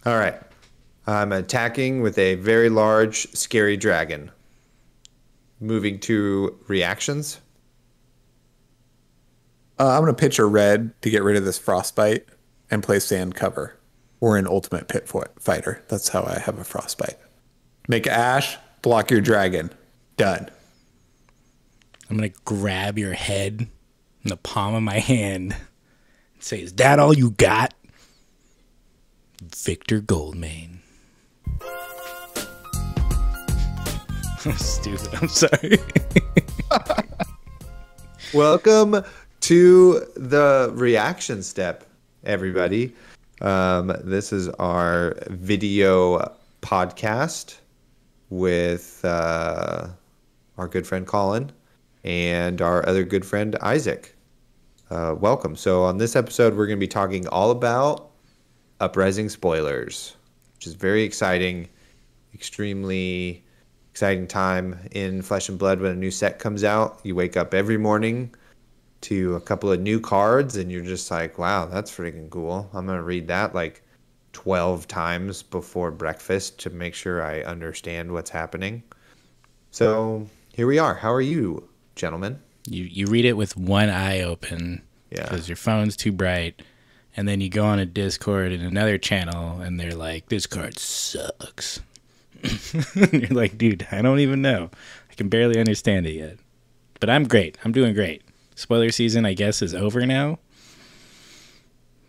All right. I'm attacking with a very large, scary dragon. Moving to reactions. I'm going to pitch a red to get rid of this frostbite and play sand cover or an ultimate fighter. That's how I have a frostbite. Make ash, block your dragon. Done. I'm going to grab your head in the palm of my hand and say, is that all you got? Victor Goldmane. I'm stupid. I'm sorry. Welcome to the reaction step, everybody. This is our video podcast with our good friend Colin and our other good friend Isaac. Welcome. So on this episode, we're going to be talking all about Uprising spoilers, which is very exciting, extremely exciting time in Flesh and Blood when a new set comes out. You wake up every morning to a couple of new cards and you're just like, wow, that's freaking cool. I'm going to read that like 12 times before breakfast to make sure I understand what's happening. So here we are. How are you, gentlemen? You read it with one eye open because your phone's too bright. And then you go on a Discord in another channel and they're like, this card sucks. And you're like, dude, I don't even know. I can barely understand it yet. But I'm great. I'm doing great. Spoiler season, I guess, is over now,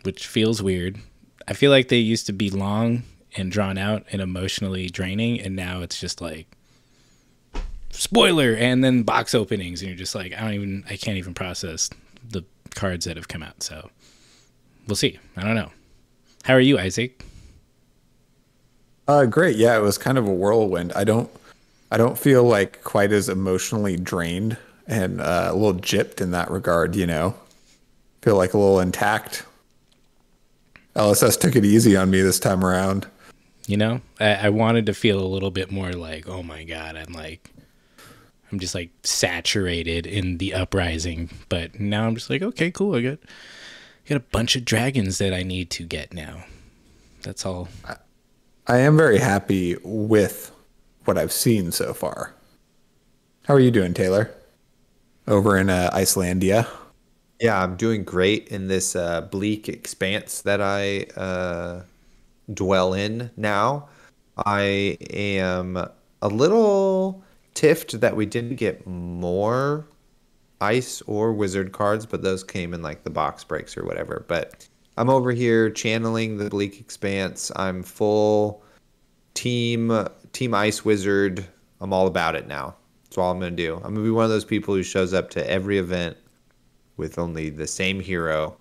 which feels weird. I feel like they used to be long and drawn out and emotionally draining, and now it's just like spoiler and then box openings, and you're just like, I can't even process the cards that have come out. So we'll see. I don't know. How are you, Isaac? Great. Yeah, it was kind of a whirlwind. I don't feel like quite as emotionally drained and a little gypped in that regard, you know. Feel like a little intact. LSS took it easy on me this time around. You know, I wanted to feel a little bit more like, oh my God, I'm just like saturated in the Uprising. But now I'm just like, okay, cool. I got a bunch of dragons that I need to get now. That's all. I am very happy with what I've seen so far. How are you doing, Taylor? Over in Icelandia? Yeah, I'm doing great in this bleak expanse that I dwell in now. I am a little tiffed that we didn't get more ice or wizard cards, but those came in like the box breaks or whatever. But I'm over here channeling the bleak expanse. I'm full team ice wizard. I'm all about it now. That's all I'm going to do. I'm going to be one of those people who shows up to every event with only the same hero,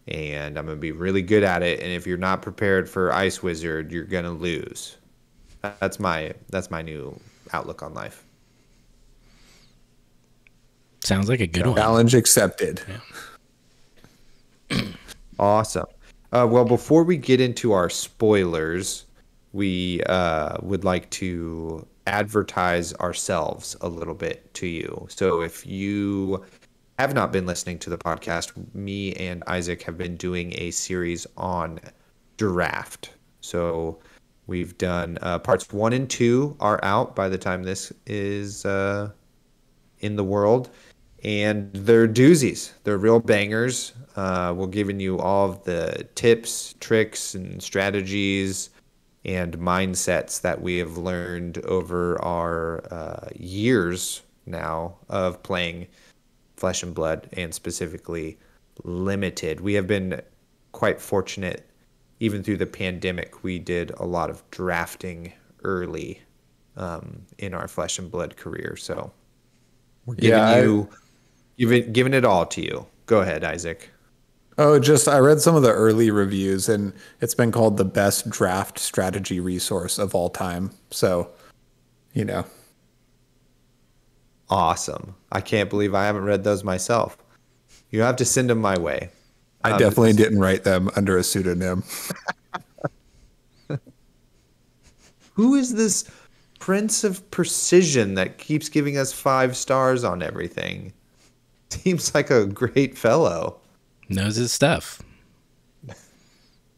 and I'm going to be really good at it. And if you're not prepared for ice wizard, you're going to lose. That's my new outlook on life. Sounds like a good one. Challenge accepted. Yeah. Awesome. Well, before we get into our spoilers, we would like to advertise ourselves a little bit to you. So if you have not been listening to the podcast, me and Isaac have been doing a series on draft. So we've done parts 1 and 2 are out by the time this is in the world. And they're doozies. They're real bangers. We're giving you all of the tips, tricks, and strategies and mindsets that we have learned over our years now of playing Flesh and Blood, and specifically Limited. We have been quite fortunate. Even through the pandemic, we did a lot of drafting early in our Flesh and Blood career. So we're giving it all to you. Go ahead, Isaac. Oh, I read some of the early reviews, and it's been called the best draft strategy resource of all time. So, you know. Awesome. I can't believe I haven't read those myself. You have to send them my way. I definitely didn't write them under a pseudonym. Who is this Prince of Precision that keeps giving us 5 stars on everything? Seems like a great fellow. Knows his stuff.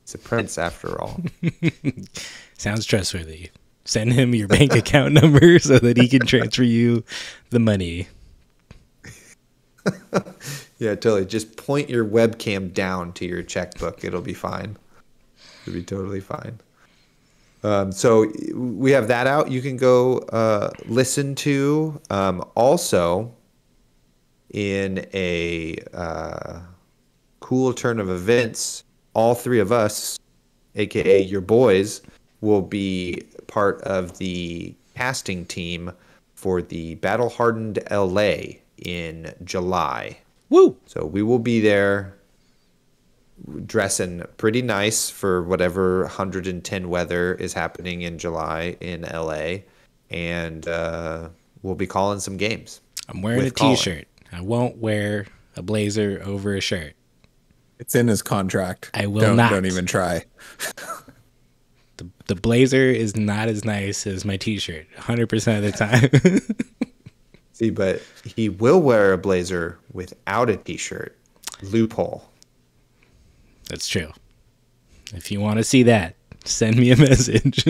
He's a prince after all. Sounds trustworthy. Send him your bank account number so that he can transfer you the money. Yeah, totally. Just point your webcam down to your checkbook. It'll be fine. It'll be totally fine. So we have that out. You can go listen to. Also, in a cool turn of events, all three of us, aka your boys, will be part of the casting team for the Battle Hardened LA in July. Woo! So we will be there dressing pretty nice for whatever 110 weather is happening in July in LA. And we'll be calling some games. I'm wearing a t-shirt. I won't wear a blazer over a shirt. It's in his contract. I will not. Don't even try. The blazer is not as nice as my t-shirt 100% of the time. See, but he will wear a blazer without a t-shirt. Loophole. That's true. If you want to see that, send me a message.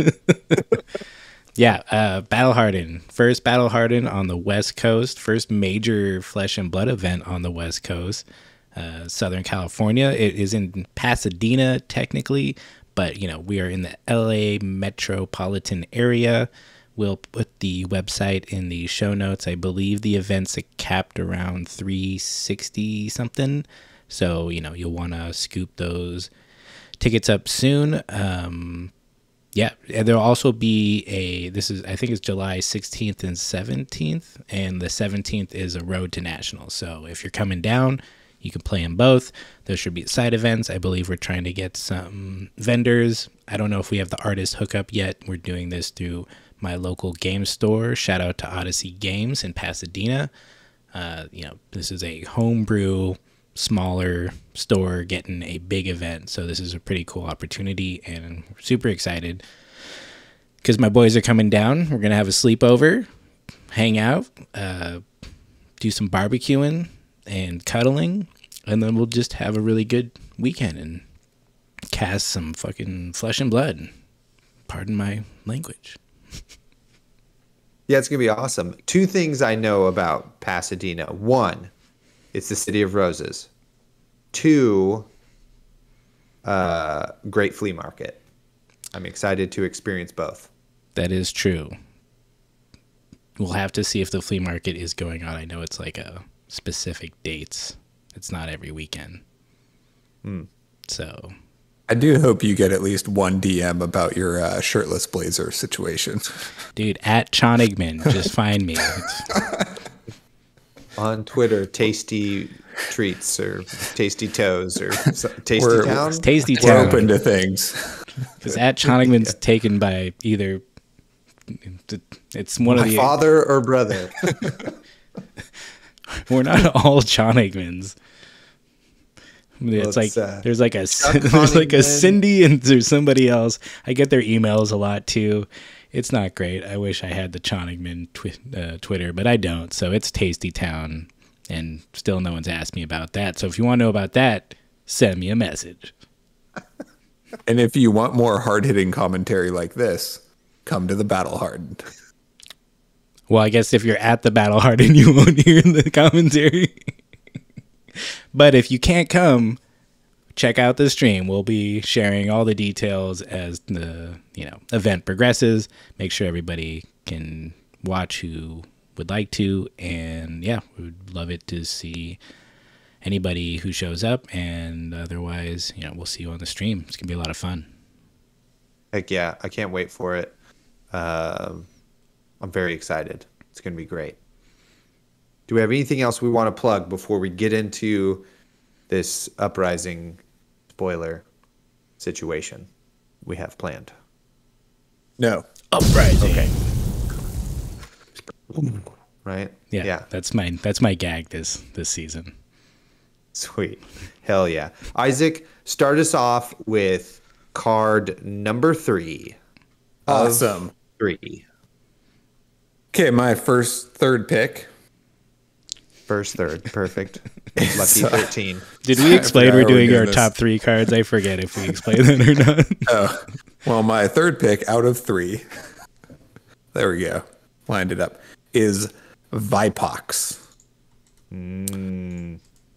Yeah, Battle Harden. First Battle Harden on the West Coast. First major Flesh and Blood event on the West Coast. Southern California. It is in Pasadena, technically. But, you know, we are in the LA metropolitan area. We'll put the website in the show notes. I believe the event's capped around 360 something. So, you know, you'll want to scoop those tickets up soon. Yeah, and there'll also be I think it's July 16th and 17th. And the 17th is a road to nationals. So if you're coming down, you can play in both. There should be side events. I believe we're trying to get some vendors. I don't know if we have the artist hookup yet. We're doing this through my local game store. Shout out to Odyssey Games in Pasadena. You know, this is a homebrew, smaller store getting a big event. So this is a pretty cool opportunity, and I'm super excited because my boys are coming down. We're going to have a sleepover, hang out, do some barbecuing and cuddling, and then we'll just have a really good weekend and cast some fucking Flesh and Blood. Pardon my language. Yeah, it's going to be awesome. Two things I know about Pasadena. One, it's the city of roses. Two, great flea market. I'm excited to experience both. That is true. We'll have to see if the flea market is going on. I know it's like a specific dates. It's not every weekend. So I do hope you get at least one DM about your shirtless blazer situation. Dude, at Chonigman, just find me. On Twitter, Tasty Treats or Tasty Toes or Tasty Town. Tasty We're Town. open to things. Because at Chonigman's taken by either it's one of the father or brother. We're not all Chonigmans. It's like there's like a Cindy and there's somebody else. I get their emails a lot too. It's not great. I wish I had the Chonigman Twitter, but I don't. So it's Tasty Town, and still no one's asked me about that. So if you want to know about that, send me a message. And if you want more hard-hitting commentary like this, come to the Battle Hardened. Well, I guess if you're at the Battle Hardened, you won't hear the commentary. But if you can't come, check out the stream. We'll be sharing all the details as the event progresses. Make sure everybody can watch who would like to, and yeah, we would love it to see anybody who shows up. And otherwise, we'll see you on the stream. It's gonna be a lot of fun. Heck yeah, I can't wait for it. I'm very excited. It's gonna be great. Do we have anything else we want to plug before we get into this Uprising spoiler situation we have planned? No. Uprising. Okay. Right? Yeah. That's my gag this season. Sweet. Hell yeah. Isaac, start us off with card number 3. Awesome. 3. Okay, my third pick. First, third. Perfect. Lucky 13. Did we explain we're doing our this. top 3 cards? I forget if we explained that or not. Oh, well, my third pick out of 3, there we go, lined it up, is Vipox.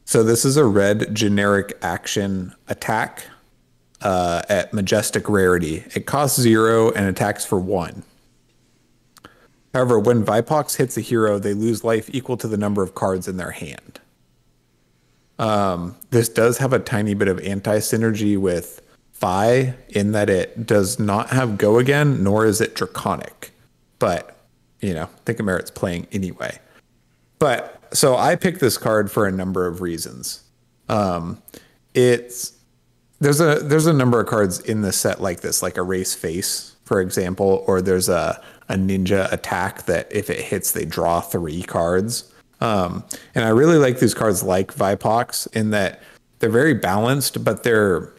So this is a red generic action attack at majestic rarity. It costs 0 and attacks for 1. However, when Vipox hits a hero, they lose life equal to the number of cards in their hand. This does have a tiny bit of anti-synergy with Phi in that it does not have Go Again, nor is it Draconic. But, I think it merits playing anyway. But, so I picked this card for a number of reasons. There's a number of cards in the set like this, like Erase Face, for example, or there's a ninja attack that if it hits, they draw 3 cards. And I really like these cards like Vipox in that they're very balanced, but they're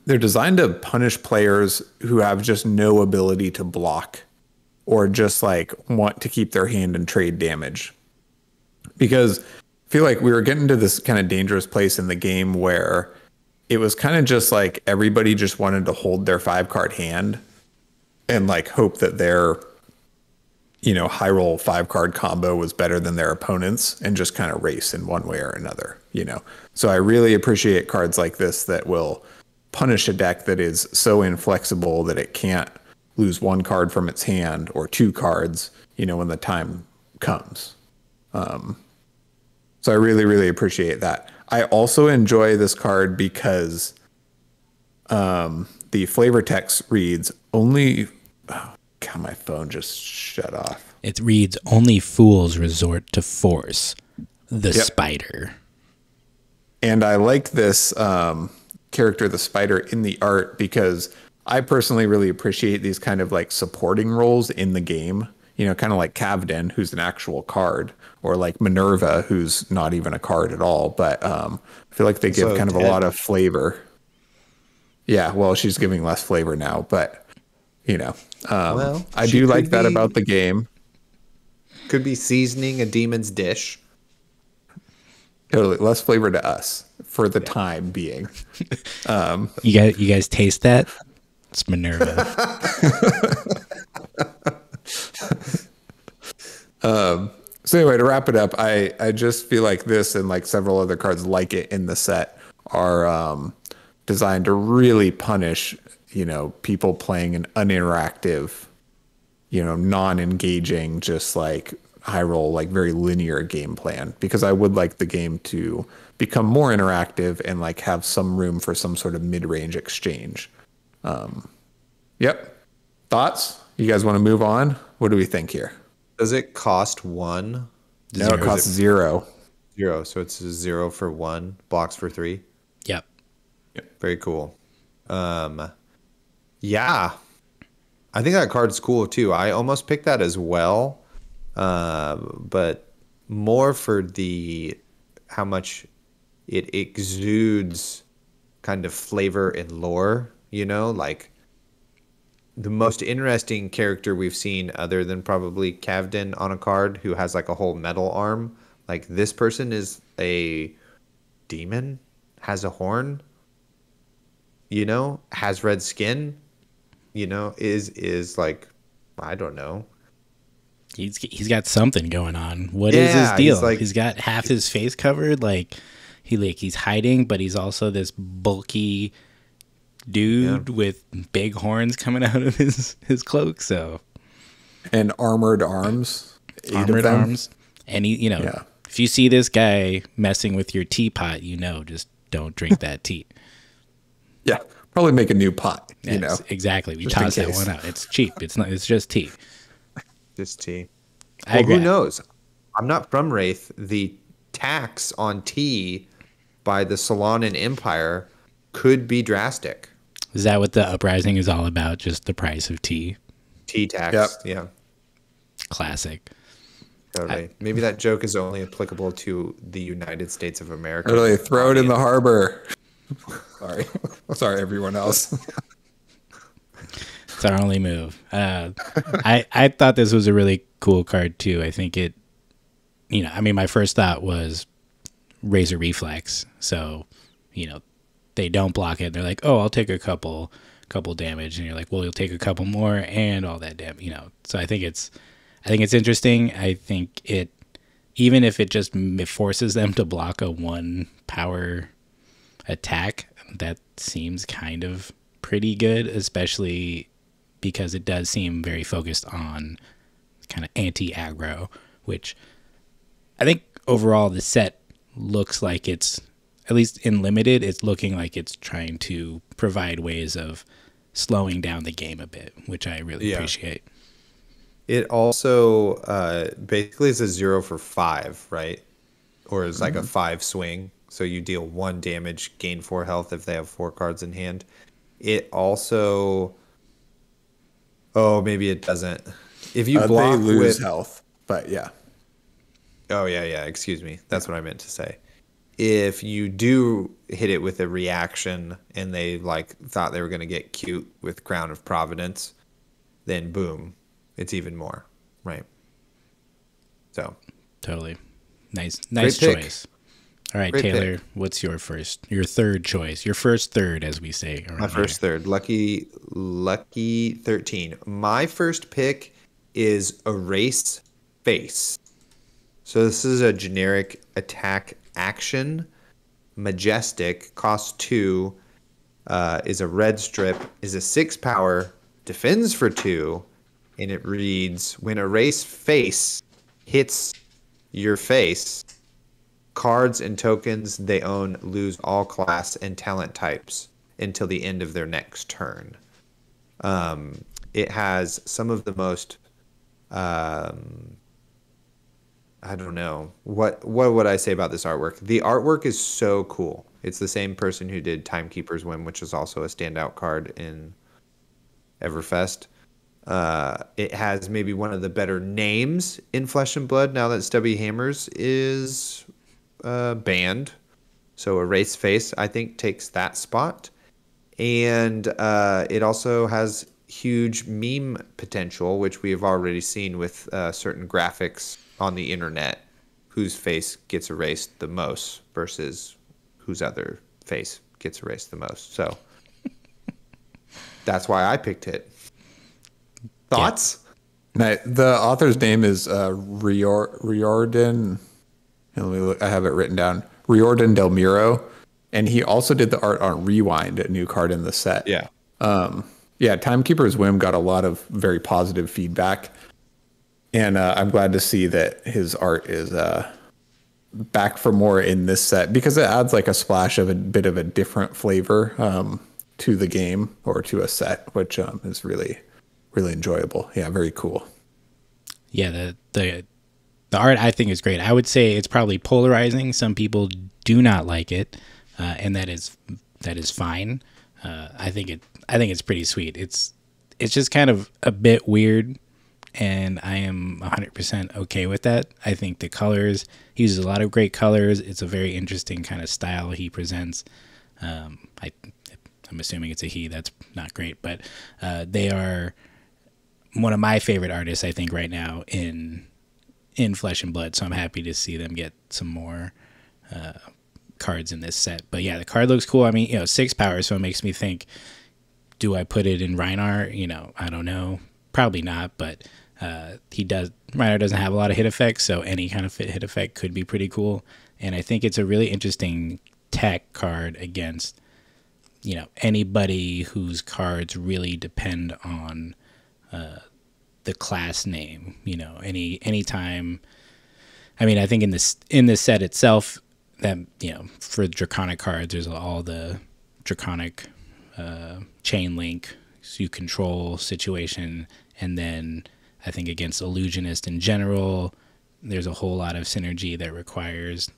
designed to punish players who have just no ability to block or just like want to keep their hand and trade damage. Because I feel like we were getting to this kind of dangerous place in the game where it was kind of just like everybody just wanted to hold their 5-card hand and like hope that their high roll 5-card combo was better than their opponents and just kind of race in one way or another, So I really appreciate cards like this that will punish a deck that is so inflexible that it can't lose 1 card from its hand or 2 cards, when the time comes. So I really, really appreciate that. I also enjoy this card because the flavor text reads only... Oh, God, my phone just shut off. It reads, only fools resort to force. The spider. And I like this character, the spider, in the art because I personally really appreciate these kind of like supporting roles in the game. Kind of like Cavden, who's an actual card, or like Minerva, who's not even a card at all. But I feel like they give kind of a lot of flavor. Yeah, well, she's giving less flavor now, but I do like that about the game. Could be seasoning a demon's dish. Totally, less flavor to us for the time being. You guys taste that? It's Minerva. So anyway, to wrap it up, I just feel like this and like several other cards like it in the set are designed to really punish, people playing an uninteractive, non-engaging, just like high roll, like very linear game plan, because I would like the game to become more interactive and like have some room for some sort of mid-range exchange. Yep. Thoughts? You guys want to move on? What do we think here? Does it cost 1? No, it costs 0. 0. So it's 0 for 1, blocks for 3. Yep. Very cool. Yeah. I think that card's cool too. I almost picked that as well. But more for how much it exudes kind of flavor and lore, like the most interesting character we've seen other than probably Cavden on a card who has like a whole metal arm. Like this person is a demon, has a horn, has red skin, is like, I don't know. He's got something going on. What is his deal? He's got half his face covered. He's hiding, but he's also this bulky dude with big horns coming out of his cloak. So, and armored arms. Armored arms. And he, if you see this guy messing with your teapot, just don't drink that tea. Yeah, probably make a new pot. Exactly. We toss that one out. It's cheap. It's not. It's just tea. Just tea. Well, who knows? I'm not from Wraith. The tax on tea by the Solanan Empire could be drastic. Is that what the Uprising is all about? Just the price of tea? Tea tax. Yep. Yeah. Classic. Totally. Maybe that joke is only applicable to the United States of America. Really, throw it in the harbor. Sorry, everyone else. It's our only move. I thought this was a really cool card too. I think it, my first thought was razor reflex. So, you know, they don't block it. They're like, oh, I'll take a couple damage, and you're like, well, you'll take a couple more and all that damage, you know. So I think it's interesting. I think it, even if it just forces them to block a 1 power attack, that seems kind of pretty good, especially because it does seem very focused on kind of anti-aggro, which I think overall the set looks like it's, at least in limited, it's looking like it's trying to provide ways of slowing down the game a bit, which I really appreciate. It also basically is a 0 for 5, right? Or is like a 5 swing. So you deal 1 damage, gain 4 health if they have 4 cards in hand. It also, oh, maybe it doesn't. If you block, they lose health, but yeah. Oh yeah, excuse me. That's what I meant to say. If you do hit it with a reaction and they like thought they were going to get cute with Crown of Providence, then boom, it's even more, right? So totally nice Great choice. All right, Great Taylor, pick. what's your third choice? Your first third, as we say. My first third, lucky 13. My first pick is Erase Face. So this is a generic attack action. Majestic, costs 2, is a red strip, is a 6 power, defends for 2, and it reads, when Erase Face hits your face, cards and tokens they own lose all class and talent types until the end of their next turn. It has some of the most, I don't know. What would I say about this artwork? The artwork is so cool. It's the same person who did Timekeeper's Whim, which is also a standout card in Everfest. It has maybe one of the better names in Flesh and Blood now that Stubby Hammers is banned. So Erase Face, I think, takes that spot. And it also has huge meme potential, which we have already seen with certain graphics on the internet, whose face gets erased the most versus whose other face gets erased the most. So that's why I picked it. Thoughts? Yeah. The author's name is Riordan. Let me look. I have it written down. Riordan Del Miro, and he also did the art on Rewind, a new card in the set. Yeah. Timekeeper's Whim got a lot of very positive feedback. And I'm glad to see that his art is back for more in this set, because it adds like a splash of a bit of a different flavor to the game or to a set, which is really, really enjoyable. Yeah, very cool. Yeah, the art I think is great. I would say it's probably polarizing. Some people do not like it, and that is fine. I think it's pretty sweet. It's just kind of a bit weird, and I am 100% okay with that. I think the colors, he uses a lot of great colors. It's a very interesting kind of style he presents. I'm assuming it's a he. That's not great, but they are one of my favorite artists, I think, right now in Flesh and Blood. So I'm happy to see them get some more cards in this set. But yeah, the card looks cool. I mean, 6 power, so it makes me think, do I put it in Reinhardt? I don't know. Probably not, but Reinhardt doesn't have a lot of hit effects, so any kind of hit effect could be pretty cool. And I think it's a really interesting tech card against, anybody whose cards really depend on the class name. Anytime. I mean, I think in this set itself, that for Draconic cards, there's all the Draconic chain link, so you control situation, and then I think against Illusionist in general, there's a whole lot of synergy that requires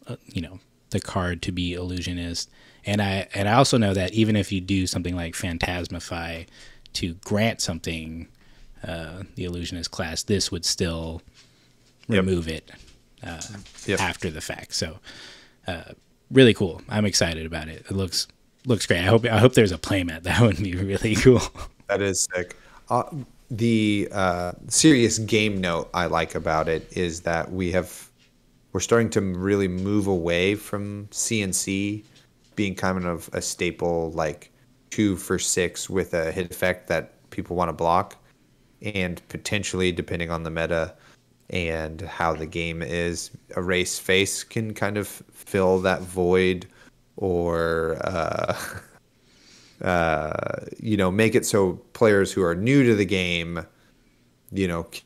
the card to be Illusionist. And I also know that even if you do something like Phantasmify to grant something the Illusionist class, this would still remove it after the fact. So really cool. I'm excited about it. It looks great. I hope there's a playmat. That would be really cool. That is sick. The serious game note I like about it is that we're we're starting to really move away from CNC being kind of a staple, like 2 for 6 with a hit effect that people want to block, and potentially, depending on the meta and how the game is, Erase Face can kind of fill that void, or make it so players who are new to the game,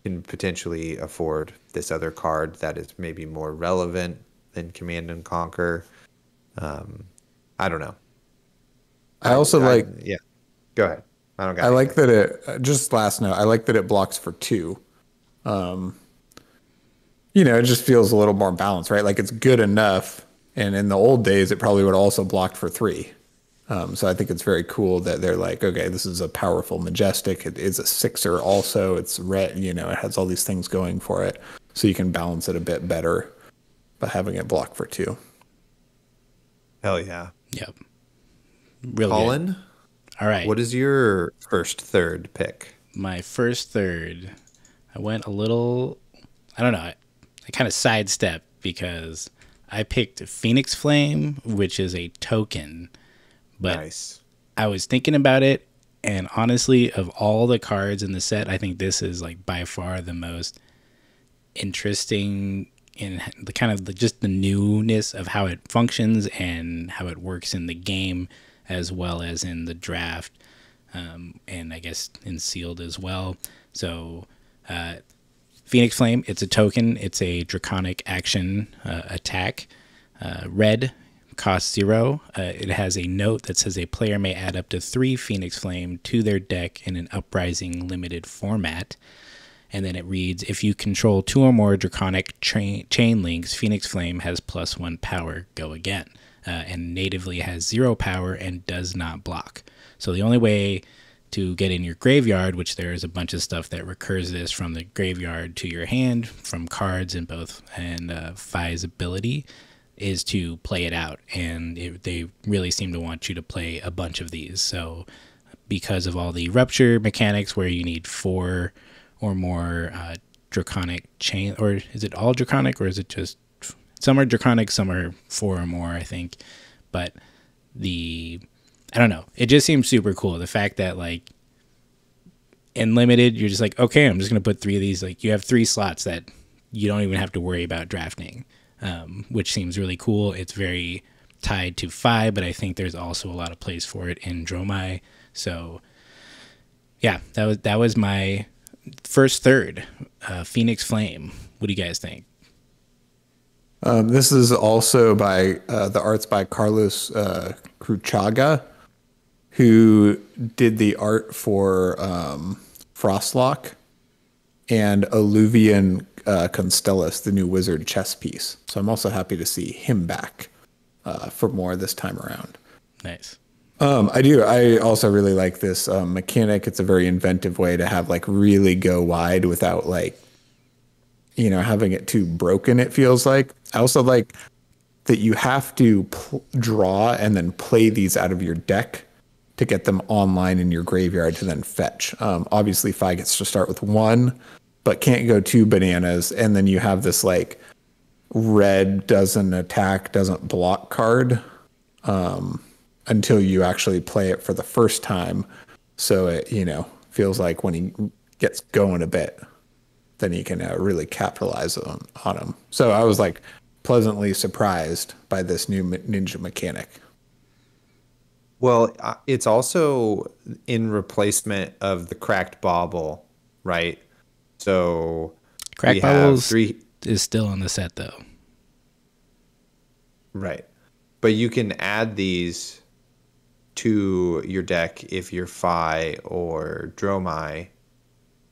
can potentially afford this other card that is maybe more relevant than Command and Conquer. I don't know. I also yeah. Go ahead. I don't got. I like that it. Just last note. I like that it blocks for 2. It just feels a little more balanced, right? Like it's good enough. And in the old days, it probably would also blocked for 3. So I think it's very cool that they're like, okay, this is a powerful Majestic. It is a 6er also. It's red, it has all these things going for it. So you can balance it a bit better by having it block for 2. Hell yeah. Yep. Real Colin? Good. All right. What is your first third pick? My first third, I went a little, I don't know, I kind of sidestepped because I picked Phoenix Flame, which is a token. But nice. I was thinking about it, and honestly, of all the cards in the set, I think this is like by far the most interesting in the kind of just the newness of how it functions and how it works in the game, as well as in the draft, and I guess in sealed as well. So Phoenix Flame, it's a token. It's a draconic action attack. Red, cost 0. It has a note that says a player may add up to 3 Phoenix Flame to their deck in an Uprising limited format. And then it reads, if you control 2 or more draconic chain links, Phoenix Flame has +1 power, go again. And natively has 0 power and does not block. So the only way to get in your graveyard, which there is a bunch of stuff that recurs this from the graveyard to your hand, from cards and Phi's ability, is to play it out. And they really seem to want you to play a bunch of these. So because of all the rupture mechanics where you need 4 or more draconic chain, or is it all draconic, or is it just some are draconic, some are 4 or more, I think. But I don't know, it just seems super cool, the fact that like in limited you're just like, okay, I'm just gonna put 3 of these, like you have 3 slots that you don't even have to worry about drafting, which seems really cool. It's very tied to Phi, but I think there's also a lot of place for it in Dromai. So yeah, that was my first third, Phoenix Flame. What do you guys think? This is also by the art's by Carlos Cruchaga, who did the art for Frostlock and Alluvian Constellus, the new wizard chess piece. So I'm also happy to see him back for more this time around. Nice. I do. I also really like this mechanic. It's a very inventive way to have like really go wide without like, having it too broken, it feels like. I also like that you have to draw and then play these out of your deck to get them online in your graveyard to then fetch. Obviously, Phi gets to start with 1, but can't go 2 bananas. And then you have this like red doesn't attack, doesn't block card until you actually play it for the first time. So it, feels like when he gets going a bit, then he can really capitalize on him. So I was like pleasantly surprised by this new ninja mechanic. Well, it's also in replacement of the cracked bauble, right? So Cracked baubles is still in the set though. Right. But you can add these to your deck if you're Phi or Dromai,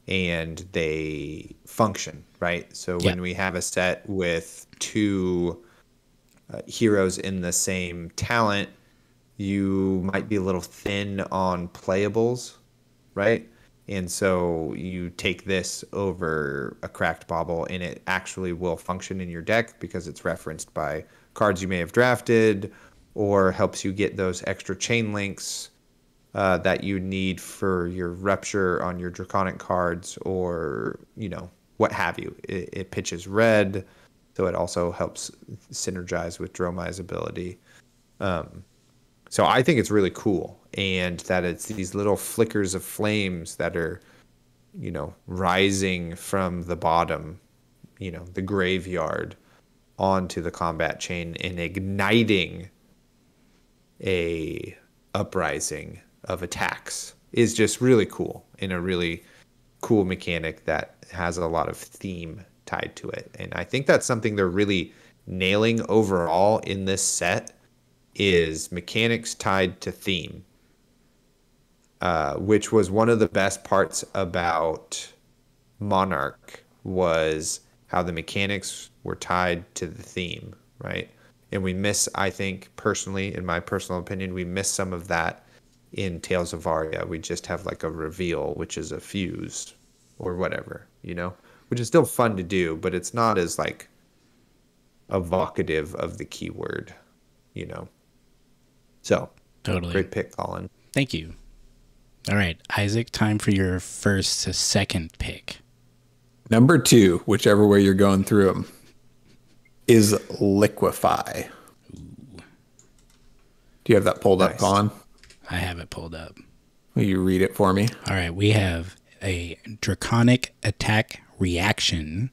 and they function, right? So when we have a set with 2 heroes in the same talent, you might be a little thin on playables, right? And so you take this over a cracked bauble, and it actually will function in your deck because it's referenced by cards you may have drafted, or helps you get those extra chain links that you need for your rupture on your draconic cards, or what have you. It pitches red, so it also helps synergize with Dromai's ability. So I think it's really cool, and that it's these little flickers of flames that are, rising from the bottom, the graveyard onto the combat chain and igniting a uprising of attacks is just really cool, and a really cool mechanic that has a lot of theme tied to it. And I think that's something they're really nailing overall in this set is mechanics tied to theme, which was one of the best parts about Monarch, was how the mechanics were tied to the theme, right? And we miss, I think, personally, in my personal opinion, we miss some of that in Tales of Aria. We just have like a reveal, which is a fuse or whatever, which is still fun to do, but it's not as like evocative of the keyword, So, Totally. Great pick, Colin. Thank you. All right, Isaac, time for your first to second pick. Number 2, whichever way you're going through them, is Liquefy. Ooh. Do you have that pulled up, Colin? I have it pulled up. Will you read it for me? All right, we have a Draconic Attack Reaction,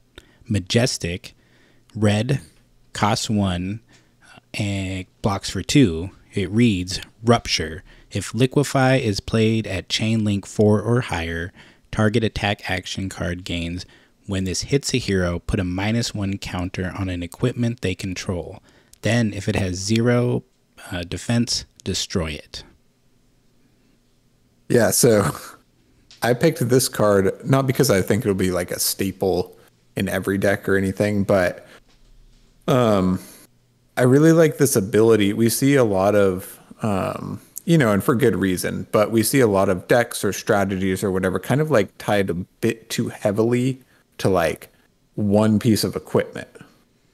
Majestic, red, costs 1, and blocks for 2. It reads, Rupture. If Liquefy is played at chain link 4 or higher, target attack action card gains. When this hits a hero, put a -1 counter on an equipment they control. Then, if it has 0 defense, destroy it. Yeah, so I picked this card not because I think it'll be like a staple in every deck or anything, but I really like this ability. We see a lot of, and for good reason, but we see a lot of decks or strategies or whatever kind of like tied a bit too heavily to like one piece of equipment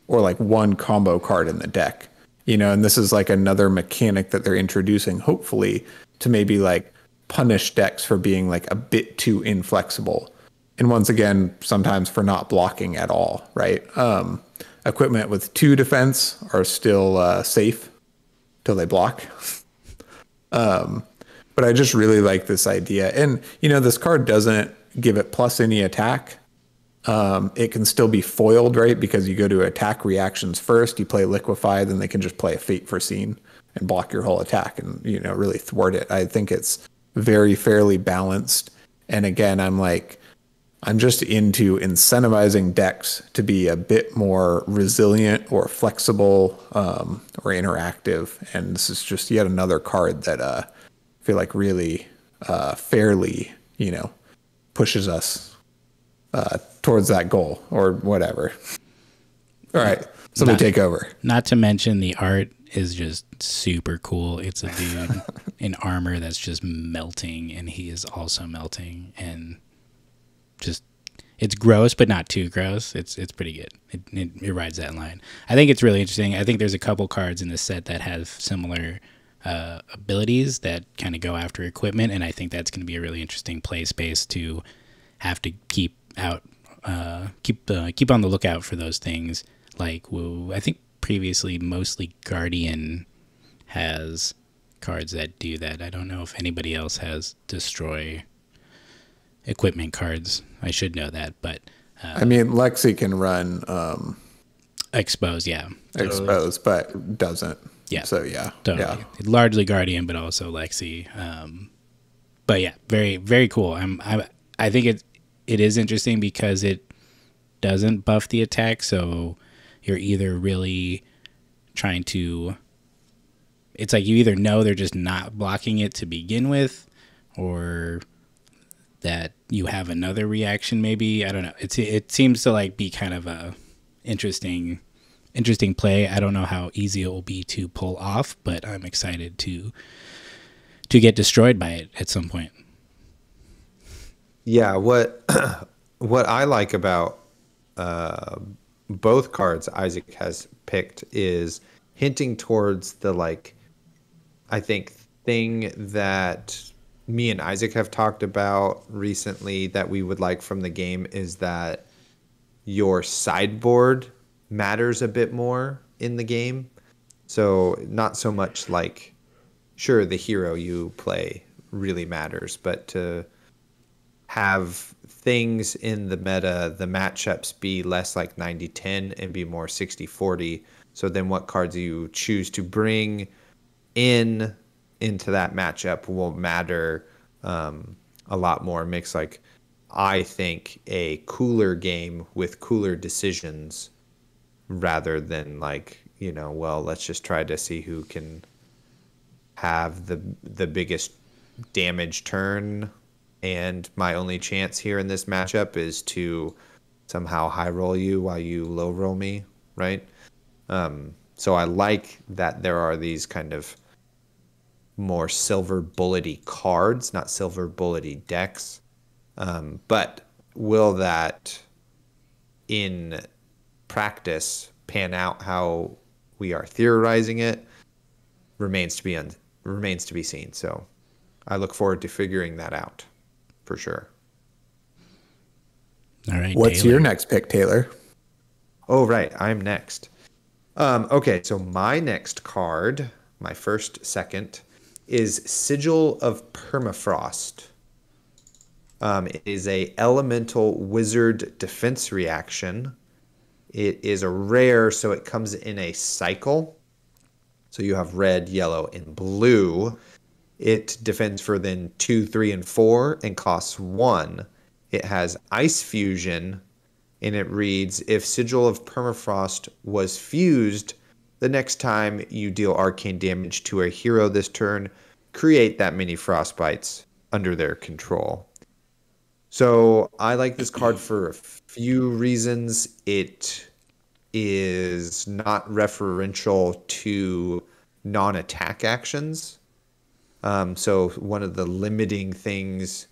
or like one combo card in the deck, and this is like another mechanic that they're introducing, hopefully, to maybe like punish decks for being like a bit too inflexible. And once again, sometimes for not blocking at all, right? Equipment with 2 defense are still safe till they block. But I just really like this idea. And, this card doesn't give it plus any attack. It can still be foiled, right? Because you go to attack reactions first, you play Liquefy, then they can just play a Fate Foreseen and block your whole attack and, really thwart it. I think it's very fairly balanced. And again, I'm just into incentivizing decks to be a bit more resilient or flexible or interactive. And this is just yet another card that I feel like really fairly, pushes us towards that goal or whatever. All right, somebody take over. Not to mention the art is just super cool. It's a dude in armor that's just melting, and he is also melting, and just it's gross, but not too gross. It's pretty good. It rides that line. I think it's really interesting. I think there's a couple cards in this set that have similar abilities that kind of go after equipment, and I think that's going to be a really interesting play space to have to keep on the lookout for those things. Like, I think previously mostly Guardian has cards that do that. I don't know if anybody else has destroy equipment cards. I should know that, but Lexi can run expose, expose, but doesn't. Yeah. So yeah, totally. Yeah. Largely Guardian, but also Lexi. But yeah, very very cool. I think it is interesting because it doesn't buff the attack, so you're either really trying to. It's like you either know they're just not blocking it to begin with, or that you have another reaction maybe. I don't know. It seems to like be kind of a interesting play. I don't know how easy it will be to pull off, but I'm excited to get destroyed by it at some point. Yeah, what I like about both cards Isaac has picked is hinting towards the I think thing that me and Isaac have talked about recently that we would like from the game is that your sideboard matters a bit more in the game. So not so much like, sure, the hero you play really matters, but to have things in the meta, the matchups be less like 90-10 and be more 60-40. So then what cards you choose to bring into that matchup will matter a lot more. It makes, like, I think, a cooler game with cooler decisions rather than like, well, let's just try to see who can have the biggest damage turn, and my only chance here in this matchup is to somehow high roll you while you low roll me, right? So I like that there are these kind of more silver bullety cards, not silver bullety decks. But will that in practice pan out how we are theorizing it remains to be seen. So I look forward to figuring that out for sure. All right. What's Taylor. your next pick, Taylor? Oh, right. I'm next. Okay, so my next card, my second, is Sigil of Permafrost. It is a elemental wizard defense reaction. It is a rare, so it comes in a cycle. So you have red, yellow, and blue. It defends for then 2, 3, and 4 and costs 1. It has Ice Fusion, and it reads, if Sigil of Permafrost was fused, the next time you deal arcane damage to a hero this turn, create that many Frostbites under their control. So I like this card for a few reasons. It is not referential to non-attack actions. So one of the limiting things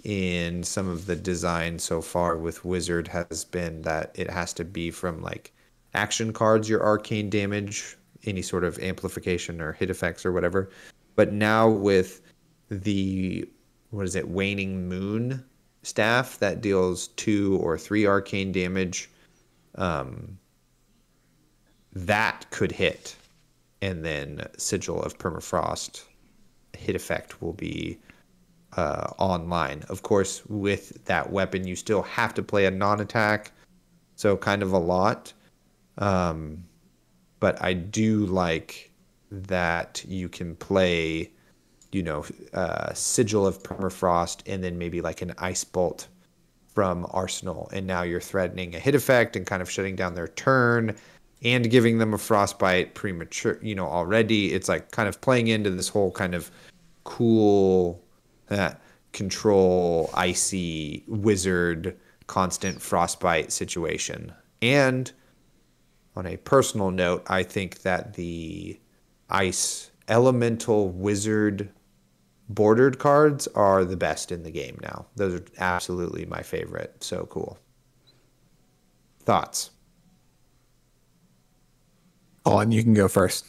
in some of the design so far with Wizard has been that it has to be from like action cards, your arcane damage, any sort of amplification or hit effects or whatever. But now with the, Waning Moon staff that deals 2 or 3 arcane damage, that could hit. And then Sigil of Permafrost hit effect will be online. Of course, with that weapon, you still have to play a non-attack, so kind of a lot. But I do like that you can play, Sigil of Permafrost and then maybe like an Ice Bolt from Arsenal, and now you're threatening a hit effect and kind of shutting down their turn and giving them a Frostbite premature, already. It's like kind of playing into this whole kind of cool control icy wizard constant Frostbite situation. And on a personal note, I think that the ice elemental wizard bordered cards are the best in the game now. Those are absolutely my favorite. So cool. Thoughts? Colin, you can go first.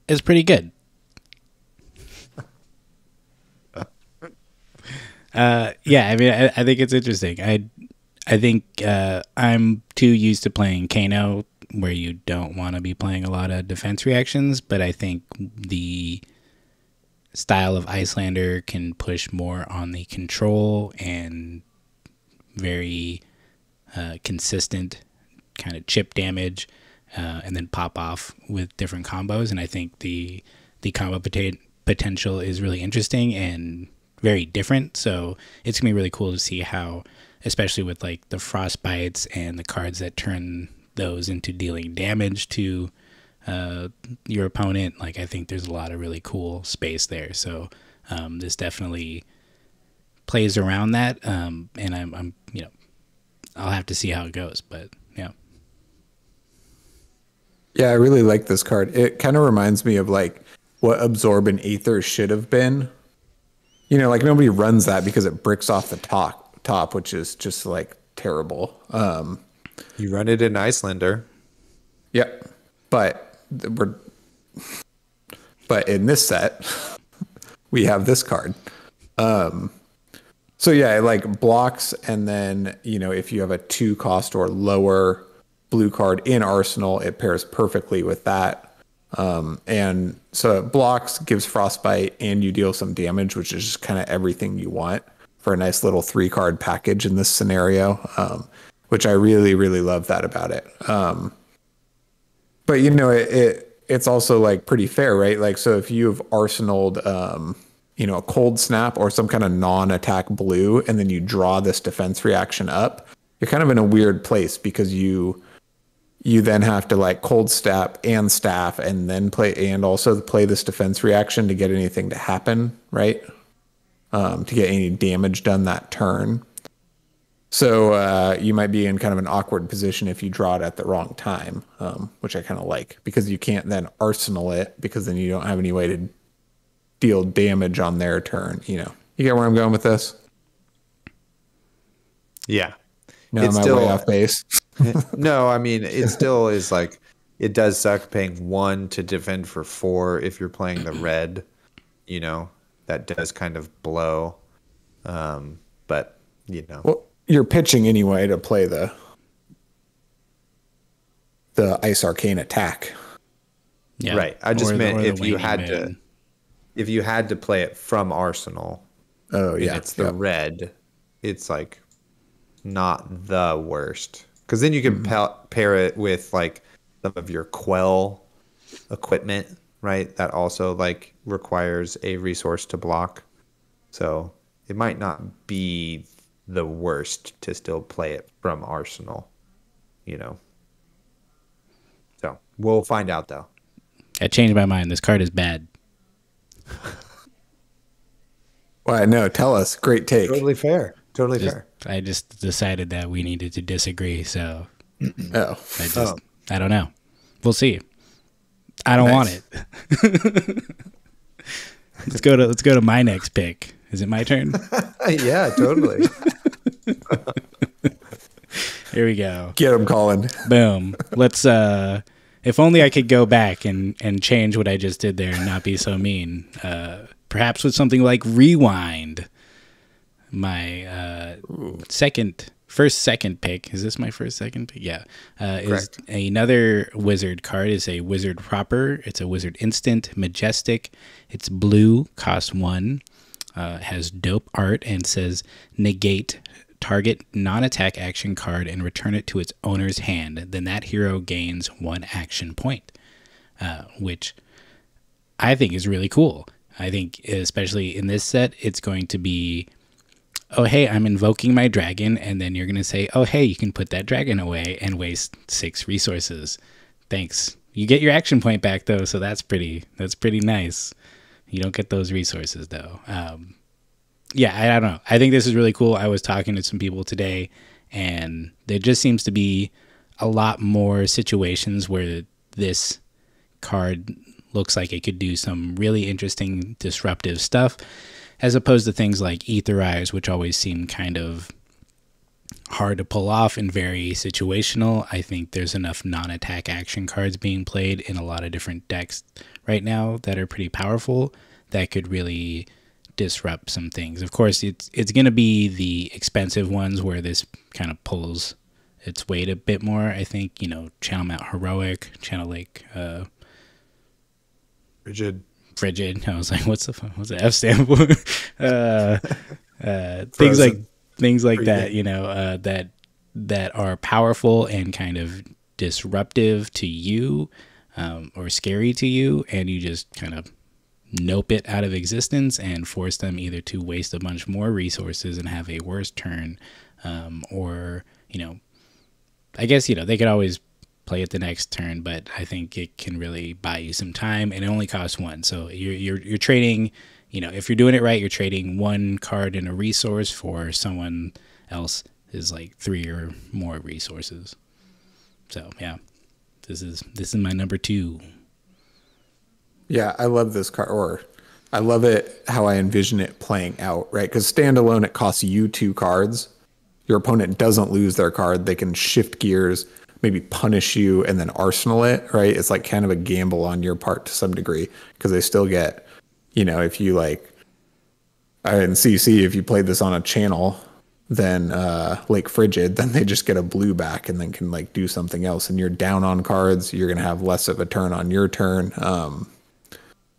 It's pretty good. Yeah, I mean, I think it's interesting. I think I'm too used to playing Kano, where you don't want to be playing a lot of defense reactions, but I think the style of Icelander can push more on the control and very consistent kind of chip damage, and then pop off with different combos. And I think the combo potential is really interesting and very different. So it's gonna be really cool to see how, especially with like the Frostbites and the cards that turn those into dealing damage to your opponent. Like, I think there's a lot of really cool space there. So this definitely plays around that, and I'm I'll have to see how it goes, but yeah. Yeah, I really like this card. It kind of reminds me of like what Absorb and Aether should have been. Like nobody runs that because it bricks off the top, which is just like terrible. You run it in Icelander. Yep. But in this set, we have this card. So yeah, it like blocks, and then, you know, if you have a 2 cost or lower blue card in Arsenal, it pairs perfectly with that. And so it blocks, gives frostbite, and you deal some damage, which is just kind of everything you want for a nice little 3-card package in this scenario, which I really, really love that about it. But, you know, it's also like pretty fair, right? Like, so if you've arsenaled, you know, a cold snap or some kind of non-attack blue, and then you draw this defense reaction up, you're kind of in a weird place because you then have to like cold snap and staff and then also play this defense reaction to get anything to happen, right? To get any damage done that turn. So you might be in kind of an awkward position if you draw it at the wrong time, which I kind of like, because you can't then arsenal it, because then you don't have any way to deal damage on their turn. You know, you get where I'm going with this? Yeah. No, am I way off base? No, I mean, it still is like, it does suck paying 1 to defend for 4 if you're playing the red, you know, that does kind of blow. But, you know. Well, you're pitching anyway to play the Ice Arcane attack. Yeah. Right. I just meant if you had to play it from Arsenal. Oh, yeah. It's the red. It's like not the worst, because then you can pair it with like some of your quell equipment, right? That also like requires a resource to block. So it might not be the worst to still play it from Arsenal, you know. So we'll find out though. I changed my mind. This card is bad. Well, no, tell us. Great take. Totally fair. Totally fair. I just decided that we needed to disagree, so oh. I don't know. We'll see. I don't want it. Let's go to my next pick. Is it my turn? Yeah, totally. Here we go. Get him, Colin. Boom. Let's if only I could go back and change what I just did there and not be so mean. Perhaps with something like Rewind. My second pick. Is this my second pick? Yeah. Is another wizard card. Is a wizard proper. It's a wizard instant, majestic. It's blue, cost 1. Has dope art and says negate target non-attack action card and return it to its owner's hand. Then that hero gains 1 action point, which I think is really cool. I think especially in this set, it's going to be, oh, hey, I'm invoking my dragon, and then you're going to say, oh, hey, you can put that dragon away and waste 6 resources. Thanks. You get your action point back, though, so that's pretty nice. You don't get those resources, though. Yeah, I don't know. I think this is really cool. I was talking to some people today, and there just seems to be a lot more situations where this card looks like it could do some really interesting disruptive stuff, as opposed to things like Etherize, which always seem kind of hard to pull off and very situational. I think there's enough non-attack action cards being played in a lot of different decks right now that are pretty powerful that could really disrupt some things. Of course, it's going to be the expensive ones where this kind of pulls its weight a bit more. I think, you know, Channel Mount Heroic, Channel Lake, Frigid. I was like, what's the F stand for? things like that, you know, that are powerful and kind of disruptive to you, or scary to you, and you just kind of nope it out of existence and force them either to waste a bunch more resources and have a worse turn, or, you know, I guess, you know, they could always play it the next turn, but I think it can really buy you some time, and it only costs 1. So you're trading, you know, if you're doing it right, you're trading 1 card and a resource for someone else is like 3 or more resources. So yeah, this is my number 2. Yeah, I love this card, or I love it how I envision it playing out, right? Because standalone, it costs you 2 cards. Your opponent doesn't lose their card. They can shift gears, maybe punish you, and then arsenal it, right? It's like kind of a gamble on your part to some degree, because they still get, you know, if you like in CC, if you played this on a channel, then Lake Frigid, then they just get a blue back and then can like do something else. And you're down on cards, you're gonna have less of a turn on your turn.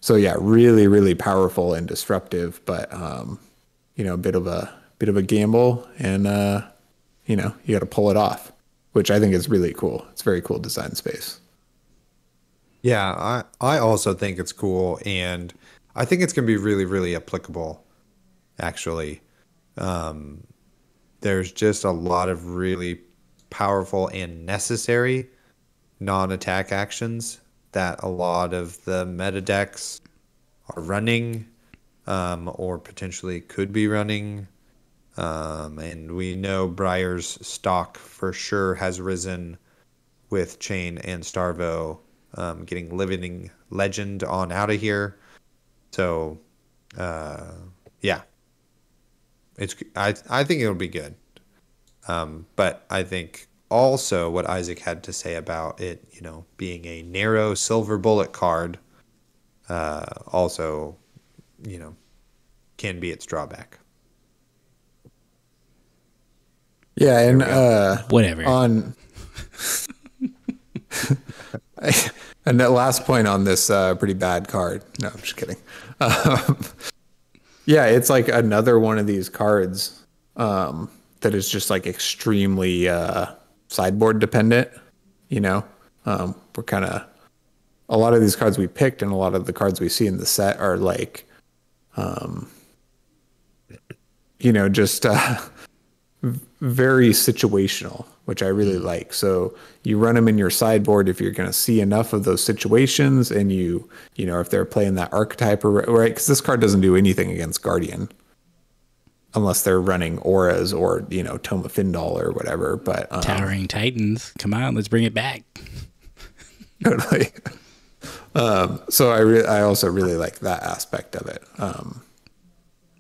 So yeah, really, really powerful and disruptive, but you know, a bit of a gamble, and you know, you got to pull it off, which I think is really cool. It's very cool design space. Yeah, I also think it's cool, and I think it's going to be really, really applicable, actually. There's just a lot of really powerful and necessary non-attack actions that a lot of the meta decks are running, or potentially could be running. And we know Briar's stock for sure has risen with Chain and Starvo getting Living Legend on out of here. So, yeah, I think it'll be good. But I think also what Isaac had to say about it, you know, being a narrow silver bullet card, also, you know, can be its drawback. Yeah, and whatever. On and that last point on this pretty bad card. No, I'm just kidding. Yeah, it's like another one of these cards that is just like extremely sideboard dependent. You know, we're kind of a lot of these cards we picked and a lot of the cards we see in the set are like, you know, just very situational, which I really like. So you run them in your sideboard if you're going to see enough of those situations, and you know, if they're playing that archetype, or right, because this card doesn't do anything against Guardian unless they're running auras or, you know, Tome of Findal or whatever. But Towering Titans, come on, let's bring it back. Totally. So I also really like that aspect of it.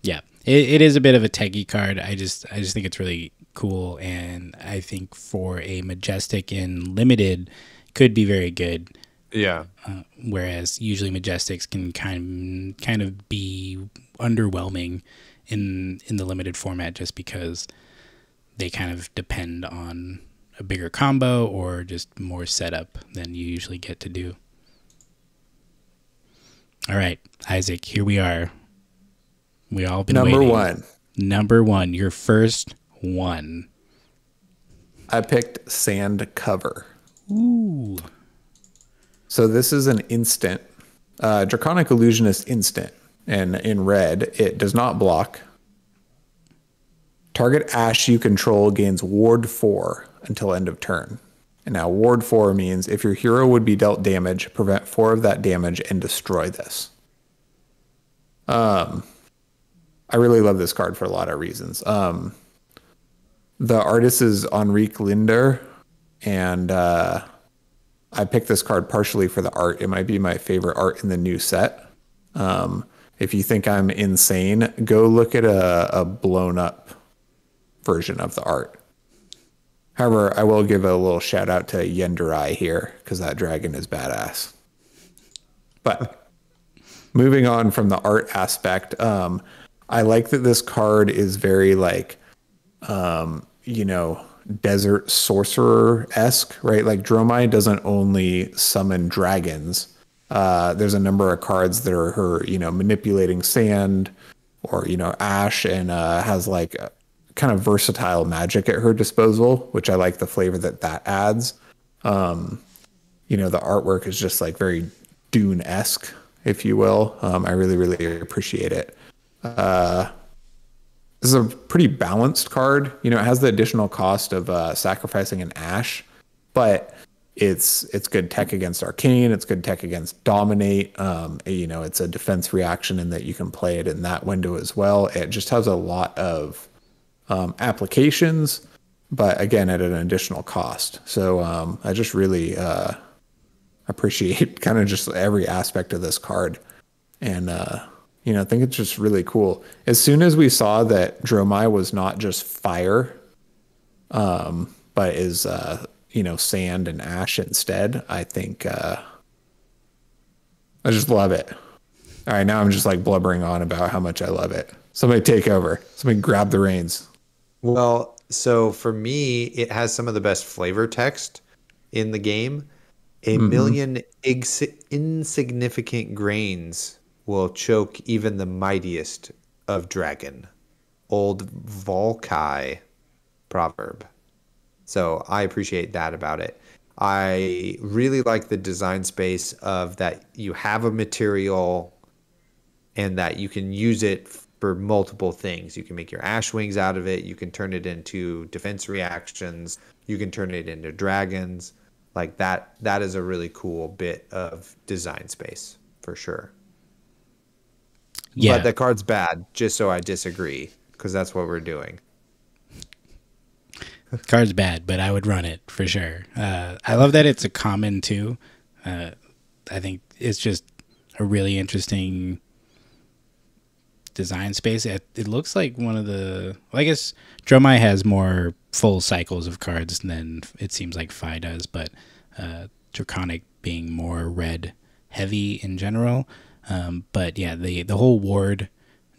Yeah, it is a bit of a techie card. I just think it's really cool, and I think for a Majestic in Limited could be very good. Yeah. Whereas usually Majestics can kind of be underwhelming in the Limited format, just because they kind of depend on a bigger combo or just more setup than you usually get to do. All right, Isaac, here we are. We all been Number waiting. one. Number one, your first one. I picked Sand Cover. Ooh. So this is an instant, Draconic Illusionist instant, and in red, it does not block. Target Ash you control gains Ward 4 until end of turn. And now Ward 4 means if your hero would be dealt damage, prevent 4 of that damage and destroy this. I really love this card for a lot of reasons. The artist is Enrique Linder, and I picked this card partially for the art. It might be my favorite art in the new set. If you think I'm insane, go look at a blown up version of the art. However, I will give a little shout out to Yenderai here, because that dragon is badass. But moving on from the art aspect, I like that this card is very like, you know, desert sorcerer-esque, right? Like Dromai doesn't only summon dragons. There's a number of cards that are her, you know, manipulating sand or, you know, ash, and has like a kind of versatile magic at her disposal, which I like the flavor that adds. You know, the artwork is just like very Dune-esque, if you will. I really, really appreciate it. This is a pretty balanced card. You know, it has the additional cost of sacrificing an ash, but it's good tech against Arcane. It's good tech against Dominate. You know, it's a defense reaction in that you can play it in that window as well. It just has a lot of applications, but again, at an additional cost. So I just really appreciate kind of just every aspect of this card. And, you know, I think it's just really cool. As soon as we saw that Dromai was not just fire, but is, you know, sand and ash instead, I think I just love it. All right, now I'm just like blubbering on about how much I love it. Somebody take over. Somebody grab the reins. Well, so for me, it has some of the best flavor text in the game. A million insignificant grains will choke even the mightiest of dragon. Old Volkai proverb. So I appreciate that about it. I really like the design space of that you have a material and that you can use it for multiple things. You can make your ash wings out of it. You can turn it into defense reactions. You can turn it into dragons. Like that is a really cool bit of design space for sure. Yeah. But the card's bad, just so I disagree, because that's what we're doing. Card's bad, but I would run it for sure. I love that it's a common too. I think it's just a really interesting design space. It looks like one of the... Well, I guess Dromai has more full cycles of cards than it seems like Fi does, but Draconic being more red heavy in general. But yeah, the whole ward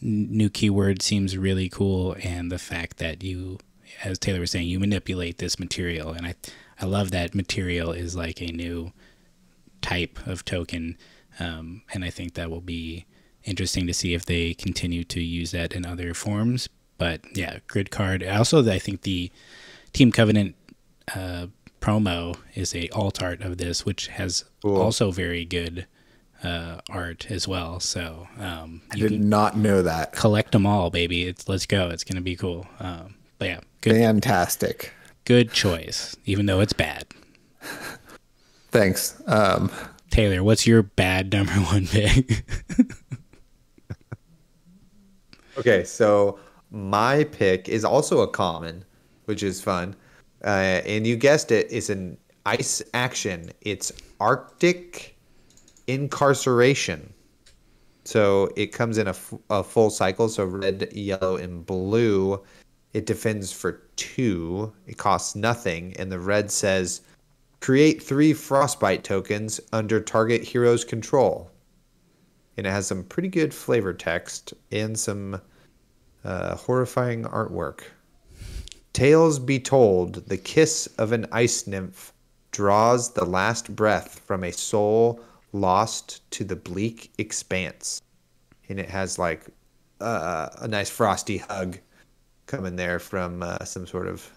new keyword seems really cool, and the fact that you, as Taylor was saying, you manipulate this material, and I love that material is like a new type of token, and I think that will be interesting to see if they continue to use that in other forms. But yeah, grid card. Also, I think the Team Covenant promo is a alt art of this, which has also very good art as well. So I did not know that. Collect them all, baby. Let's go. It's gonna be cool. But yeah, fantastic. Good choice, even though it's bad. Thanks. Taylor, what's your bad number one pick? Okay, so my pick is also a common, which is fun. And you guessed it, it's an ice action. It's Arctic Incarceration. So it comes in a full cycle, so red, yellow, and blue. It defends for 2. It costs nothing. And the red says, create 3 frostbite tokens under target hero's control. And it has some pretty good flavor text and some horrifying artwork. Tales be told, the kiss of an ice nymph draws the last breath from a soul lost to the bleak expanse. And it has like a nice frosty hug coming there from some sort of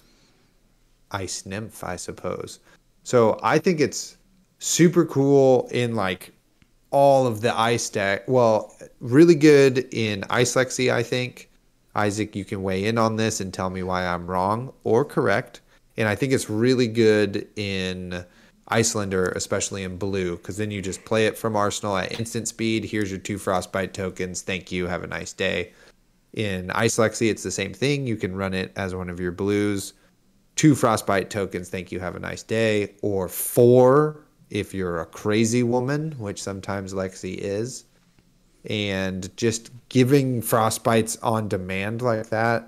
ice nymph, I suppose. So I think it's super cool in like all of the ice deck. Well, really good in Ice Lexi, I think. Isaac, you can weigh in on this and tell me why I'm wrong or correct. And I think it's really good in Icelander, especially in blue, because then you just play it from Arsenal at instant speed. Here's your 2 frostbite tokens. Thank you. Have a nice day. In Ice Lexi, it's the same thing. You can run it as one of your blues. 2 frostbite tokens. Thank you. Have a nice day. Or 4 if you're a crazy woman, which sometimes Lexi is. And just giving frostbites on demand like that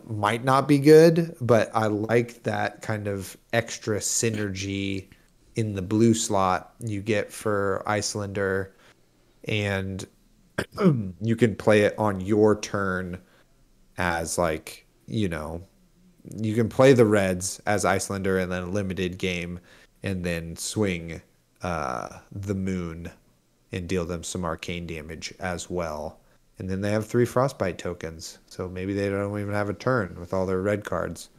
might not be good, but I like that kind of extra synergy in the blue slot you get for Icelander, and you can play it on your turn as like, you know, you can play the reds as Icelander and then a limited game and then swing the moon and deal them some arcane damage as well. And then they have 3 frostbite tokens, so maybe they don't even have a turn with all their red cards.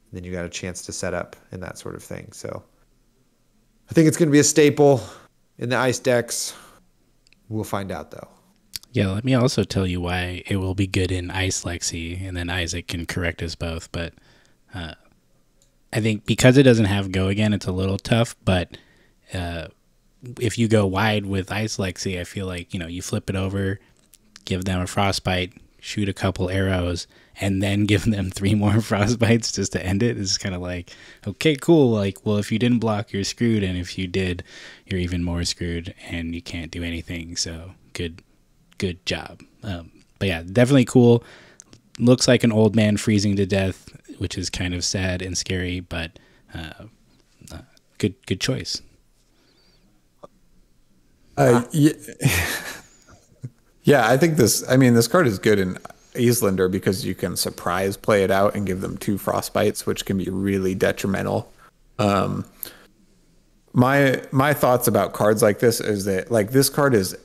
And then you got a chance to set up and that sort of thing. So I think it's going to be a staple in the ice decks. We'll find out though. Yeah, let me also tell you why it will be good in Ice Lexi, and then Isaac can correct us both. But I think because it doesn't have Go Again, it's a little tough, but if you go wide with Ice Lexi, I feel like, you know, you flip it over, give them a frostbite, shoot a couple arrows, and then give them 3 more frostbites just to end it. It's kind of like, okay, cool. Like, well, if you didn't block, you're screwed, and if you did, you're even more screwed, and you can't do anything. So good job. But yeah, definitely cool. Looks like an old man freezing to death, which is kind of sad and scary, but good choice. Yeah, I think this card is good in Iyslander because you can surprise play it out and give them 2 frostbites, which can be really detrimental. My thoughts about cards like this is that like this card is,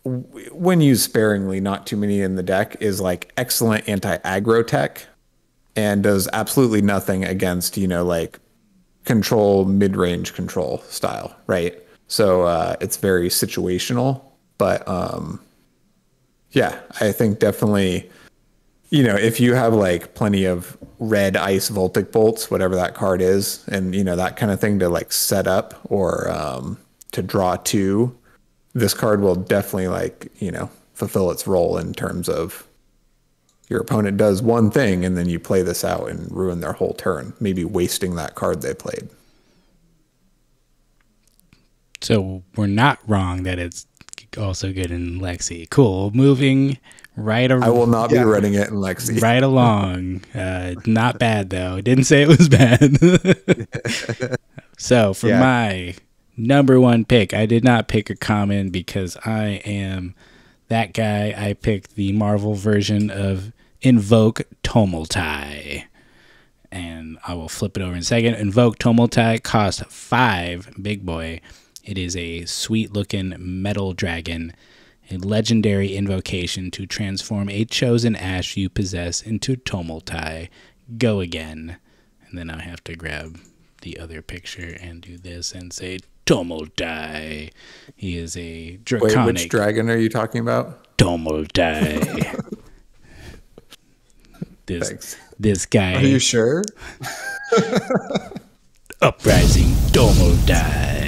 when used sparingly, not too many in the deck, is like excellent anti-aggro tech and does absolutely nothing against, like control, mid-range control style, right? So it's very situational, but yeah, I think definitely, if you have like plenty of red ice Voltic bolts, whatever that card is, and that kind of thing to like set up or to draw 2, this card will definitely like, fulfill its role in terms of your opponent does one thing and then you play this out and ruin their whole turn, maybe wasting that card they played. So we're not wrong that it's also good in Lexi. Cool. Moving right I will not be running it in Lexi. Right along. Not bad, though. Didn't say it was bad. So for my number 1 pick, I did not pick a common because I am that guy. I picked the Marvel version of Invoke Tumultai. And I will flip it over in a second. Invoke Tumultai costs 5, big boy. It is a sweet-looking metal dragon, a legendary invocation to transform a chosen ash you possess into Tumultai. Go again. And then I have to grab the other picture and do this and say Tumultai. He is a draconic. Wait, which dragon are you talking about? Tumultai. This guy. Are you sure? Uprising Tumultai.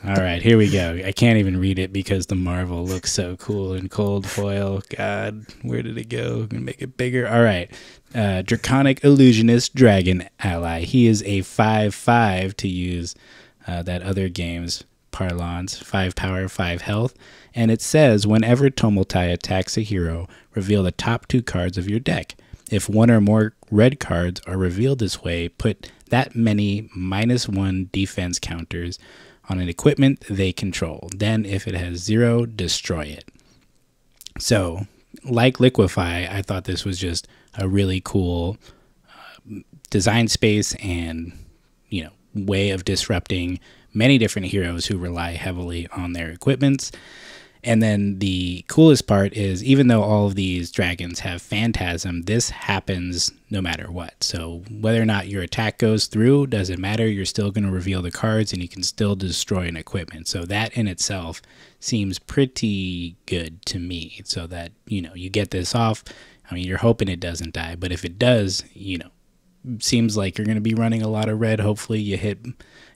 All right, here we go. I can't even read it because the Marvel looks so cool in cold foil. God, where did it go? I'm going to make it bigger. All right. Draconic Illusionist Dragon Ally. He is a 5/5 to use that other game's parlance. 5 power, 5 health. And it says, whenever Tumultai attacks a hero, reveal the top 2 cards of your deck. If 1 or more red cards are revealed this way, put that many -1 defense counters on an equipment they control. Then, if it has 0, destroy it. So, like Liquefy, I thought this was just a really cool design space and, way of disrupting many different heroes who rely heavily on their equipments. And then the coolest part is, even though all of these dragons have Phantasm, this happens no matter what. So whether or not your attack goes through, doesn't matter. You're still going to reveal the cards and you can still destroy an equipment. So that in itself seems pretty good to me. So that, you get this off. I mean, you're hoping it doesn't die. But if it does, seems like you're going to be running a lot of red. Hopefully you hit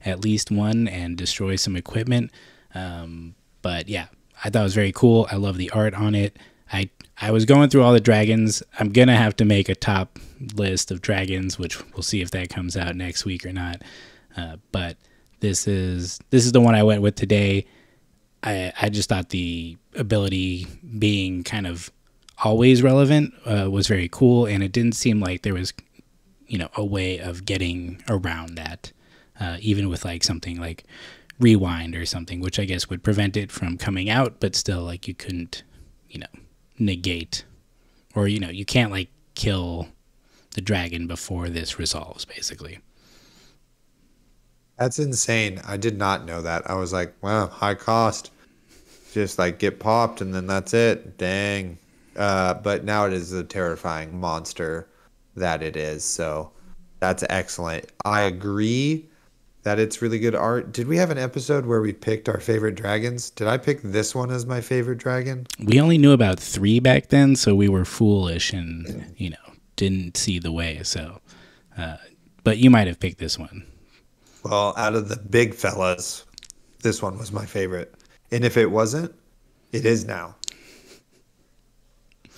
at least 1 and destroy some equipment. But yeah. I thought it was very cool. I love the art on it. I was going through all the dragons. I'm going to have to make a top list of dragons, which we'll see if that comes out next week or not. But this is the one I went with today. I just thought the ability being kind of always relevant was very cool, and it didn't seem like there was, a way of getting around that, even with like something like Rewind or something, which I guess would prevent it from coming out, but still, like, you couldn't, negate, or, you can't, like, kill the dragon before this resolves, basically. That's insane. I did not know that. I was like, wow, high cost. Just, like, get popped, and then that's it. Dang. But now it is a terrifying monster that it is, so that's excellent. I agree that it's really good art. Did we have an episode where we picked our favorite dragons? Did I pick this one as my favorite dragon? We only knew about 3 back then, so we were foolish and, didn't see the way. So, but you might have picked this one. Well, out of the big fellas, this one was my favorite. And if it wasn't, it is now.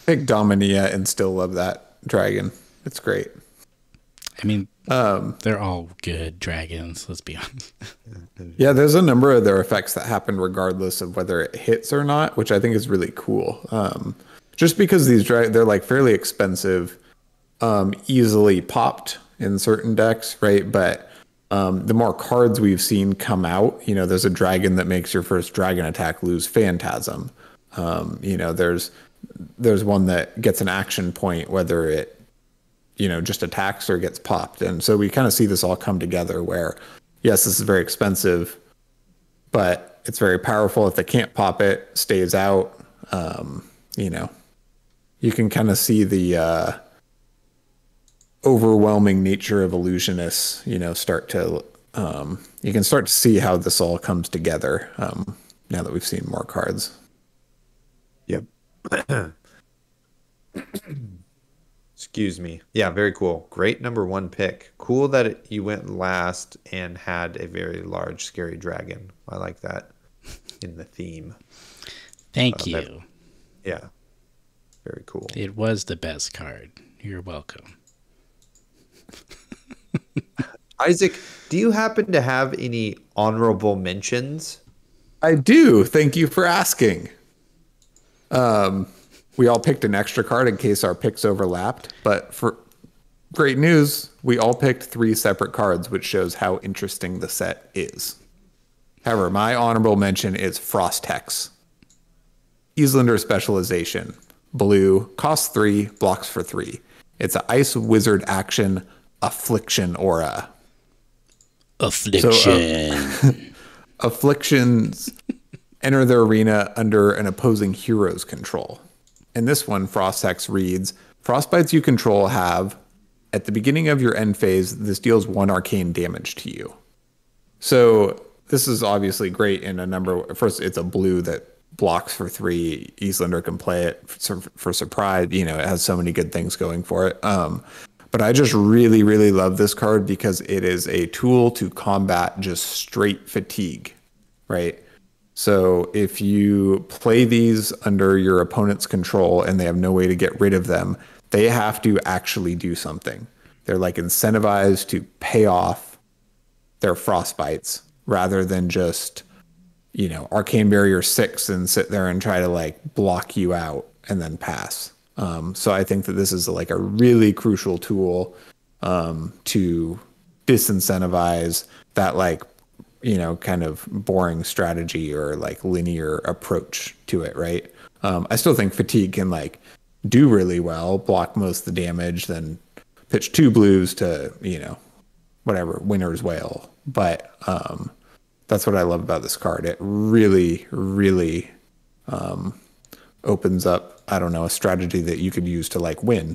Pick Dominia and still love that dragon. It's great. I mean, they're all good dragons, let's be honest. Yeah, there's a number of their effects that happen regardless of whether it hits or not, which I think is really cool. Just because these they're like fairly expensive, easily popped in certain decks, right? But The more cards we've seen come out, there's a dragon that makes your first dragon attack lose Phantasm. There's one that gets an action point, whether it, just attacks or gets popped. And so we kind of see this all come together where, yes, this is very expensive, but it's very powerful. If they can't pop it, stays out. You can kind of see the overwhelming nature of illusionists, start to, you can start to see how this all comes together now that we've seen more cards. Yep. Excuse me. Yeah, very cool. Great number 1 pick. Cool that you went last and had a very large, scary dragon. I like that in the theme. Thank you. Yeah. Very cool. It was the best card. You're welcome. Isaac, do you happen to have any honorable mentions? I do. Thank you for asking. We all picked an extra card in case our picks overlapped, but for great news, we all picked 3 separate cards, which shows how interesting the set is. However, my honorable mention is Frost Hex. Islander specialization. Blue, costs 3, blocks for 3. It's an ice wizard action, Affliction aura. Affliction. So, afflictions enter the arena under an opposing hero's control. In this one, Frost Hex reads, Frostbites you control have, at the beginning of your end phase, this deals 1 arcane damage to you. So this is obviously great in a number. First, it's a blue that blocks for 3. Eastlander can play it for surprise. It has so many good things going for it. But I just really, really love this card because it is a tool to combat just straight fatigue, right? So if you play these under your opponent's control and they have no way to get rid of them, they have to actually do something. They're like incentivized to pay off their frostbites rather than just, Arcane Barrier 6 and sit there and try to like block you out and then pass. So I think that this is like a really crucial tool to disincentivize that kind of boring strategy or like linear approach to it, right? I still think fatigue can do really well, block most of the damage, then pitch 2 blues to, whatever, winner's whale. But that's what I love about this card. It really, really opens up, a strategy that you could use to win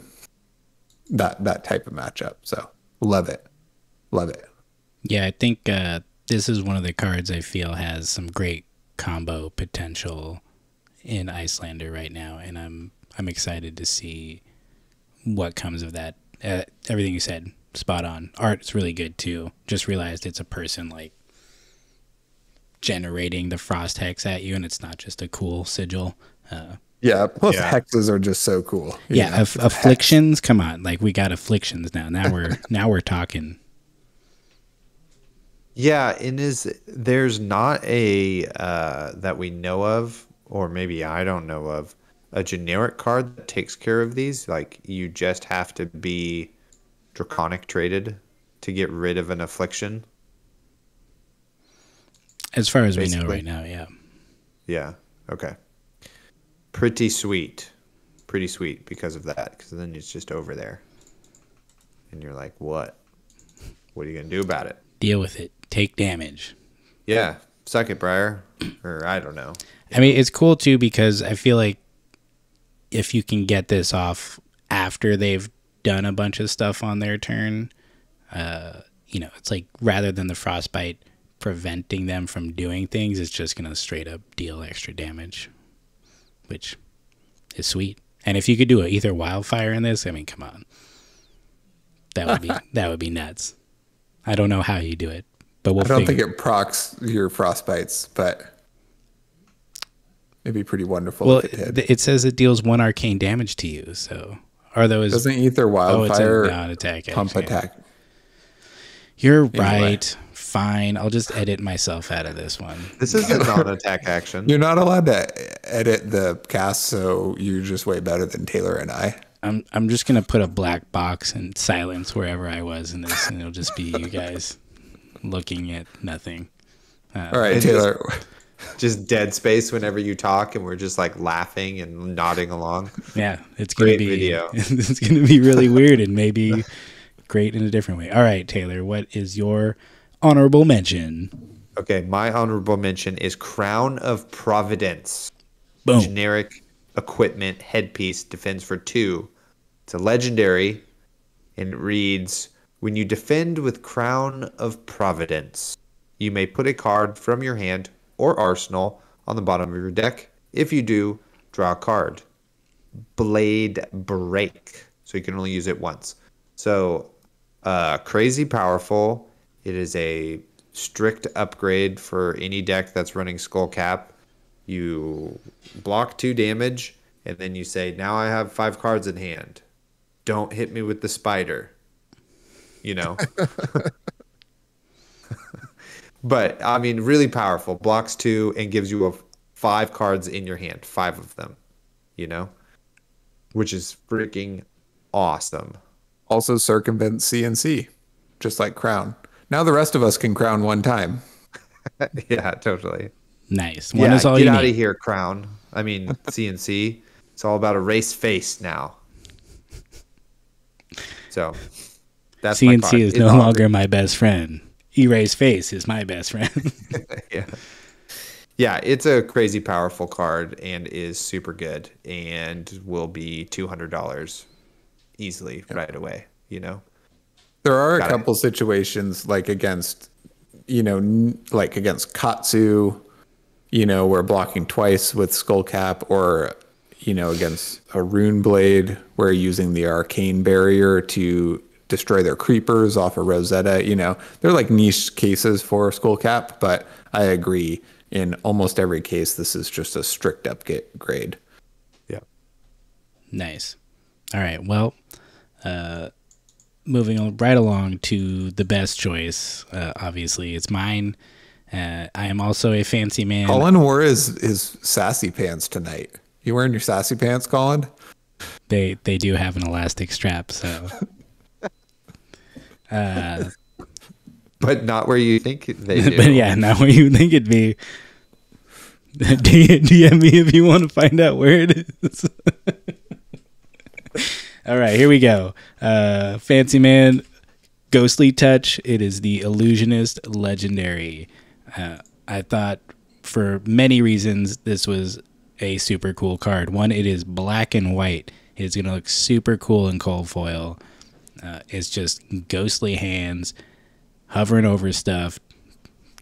that type of matchup. So love it. Love it. Yeah, I think this is one of the cards I feel has some great combo potential in Icelander right now, and I'm excited to see what comes of that. Everything you said, spot on. Art's really good too. Just realized it's a person generating the Frost Hex at you, and it's not just a cool sigil. Plus hexes are just so cool. Afflictions. Come on, we got afflictions now. Now we're talking. Yeah, and there's not a that we know of, or maybe I don't know of, a generic card that takes care of these. You just have to be Draconic traded to get rid of an affliction. As far as basically we know right now, yeah. Yeah. Okay. Pretty sweet because of that. Because then it's just over there, and you're like, what? What are you gonna do about it? Deal with it. Take damage. Yeah. Suck it, Briar. Or I don't know. I mean, it's cool too because I feel like if you can get this off after they've done a bunch of stuff on their turn, it's rather than the frostbite preventing them from doing things, it's just going to straight up deal extra damage, which is sweet. And if you could do a Ether Wildfire in this, I mean, come on. That would be nuts. I don't know how you do it, but I don't think it procs your frostbites, but it'd be pretty wonderful. Well, if it did. It says it deals 1 arcane damage to you. So are those? Doesn't Ether Wildfire non-attack pump attack? You're right. Fine, I'll just edit myself out of this one. This is a non-attack action. You're not allowed to edit the cast, so you're just way better than Taylor and I. I'm just gonna put a black box and silence wherever I was in this, and it'll just be you guys. looking at nothing. All right, Taylor. Just dead space whenever you talk, and we're just like laughing and nodding along. Yeah, it's gonna be video. It's gonna be really weird and maybe great in a different way. All right, Taylor, what is your honorable mention? Okay, my honorable mention is Crown of Providence. Boom. Generic equipment headpiece, defends for 2. It's a legendary, and it reads, when you defend with Crown of Providence, you may put a card from your hand or arsenal on the bottom of your deck. If you do, draw a card. Blade Break. So you can only use it once. So, crazy powerful. It is a strict upgrade for any deck that's running Skullcap. You block 2 damage, and then you say, now I have 5 cards in hand. Don't hit me with the spider. You know? But, I mean, really powerful. Blocks 2 and gives you 5 cards in your hand. 5 of them. You know? Which is freaking awesome. Also circumvent CNC, just like Crown. Now the rest of us can Crown one time. Yeah, totally. Nice. One is all get you out need. of here, Crown. I mean, CNC. It's all about erase face now. So, that's my card. CNC is no longer my best friend. Erase face is my best friend. Yeah. Yeah, it's a crazy powerful card and is super good and will be $200 easily right away, you know? There are a couple situations like against, like against Katsu, where blocking twice with Skullcap, or, against a Rune Blade, where using the Arcane Barrier to destroy their creepers off of Rosetta. They're like niche cases for Skullcap, but I agree. In almost every case, this is just a strict upgrade. Yeah. Nice. All right. Well, moving on right along to the best choice. Obviously, it's mine. I am also a fancy man. Colin wore his sassy pants tonight. You wearing your sassy pants, Colin? They do have an elastic strap, so. But not where you think they do. But yeah, not where you think it'd be. DM me if you want to find out where it is. All right, here we go. Fancy Man, Ghostly Touch. It is the Illusionist Legendary. I thought for many reasons this was a super cool card. One, it is black and white. It's going to look super cool in cold foil. It's just ghostly hands hovering over stuff,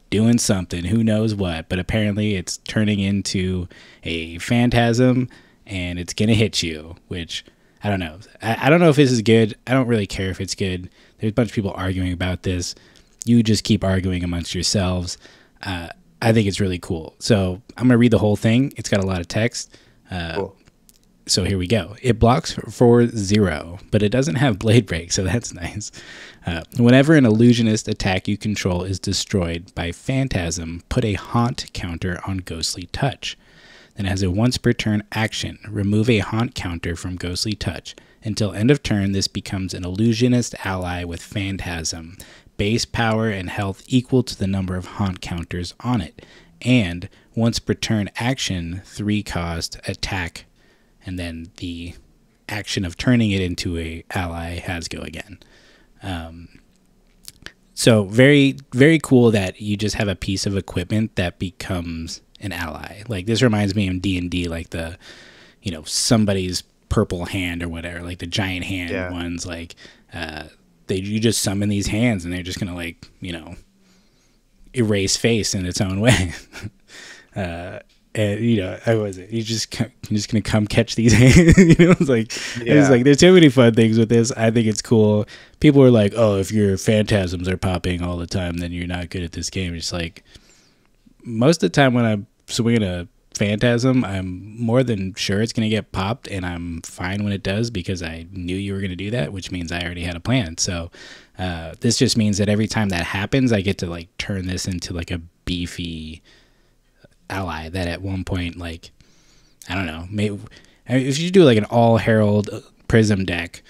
doing something, who knows what, but apparently it's turning into a phantasm and it's gonna hit you, which I don't know. I don't know if this is good. I don't really care if it's good. There's a bunch of people arguing about this. You just keep arguing amongst yourselves. I think it's really cool. So I'm gonna read the whole thing. It's got a lot of text. Cool. So here we go. It blocks for 0, but it doesn't have Blade Break, so that's nice. Whenever an illusionist attack you control is destroyed by Phantasm, put a Haunt counter on Ghostly Touch. Then as a once per turn action, remove a Haunt counter from Ghostly Touch. Until end of turn, this becomes an illusionist ally with Phantasm. Base power and health equal to the number of Haunt counters on it. And once per turn action, 3 cost attack, and then the action of turning it into a ally has go again. So very, very cool that you just have a piece of equipment that becomes an ally. Like this reminds me of D&D, like the, somebody's purple hand or whatever, like the giant hand ones. Like you just summon these hands and they're just gonna erase face in its own way. And you're just gonna come catch these hands. It's like there's so many fun things with this. I think it's cool. People are like, oh, if your phantasms are popping all the time, then you're not good at this game. It's like most of the time when I'm swinging a phantasm, I'm more than sure it's gonna get popped, and I'm fine when it does because I knew you were gonna do that, which means I already had a plan. So this just means that every time that happens, I get to turn this into a beefy ally that at one point, I don't know, maybe if you do an all Herald Prism deck,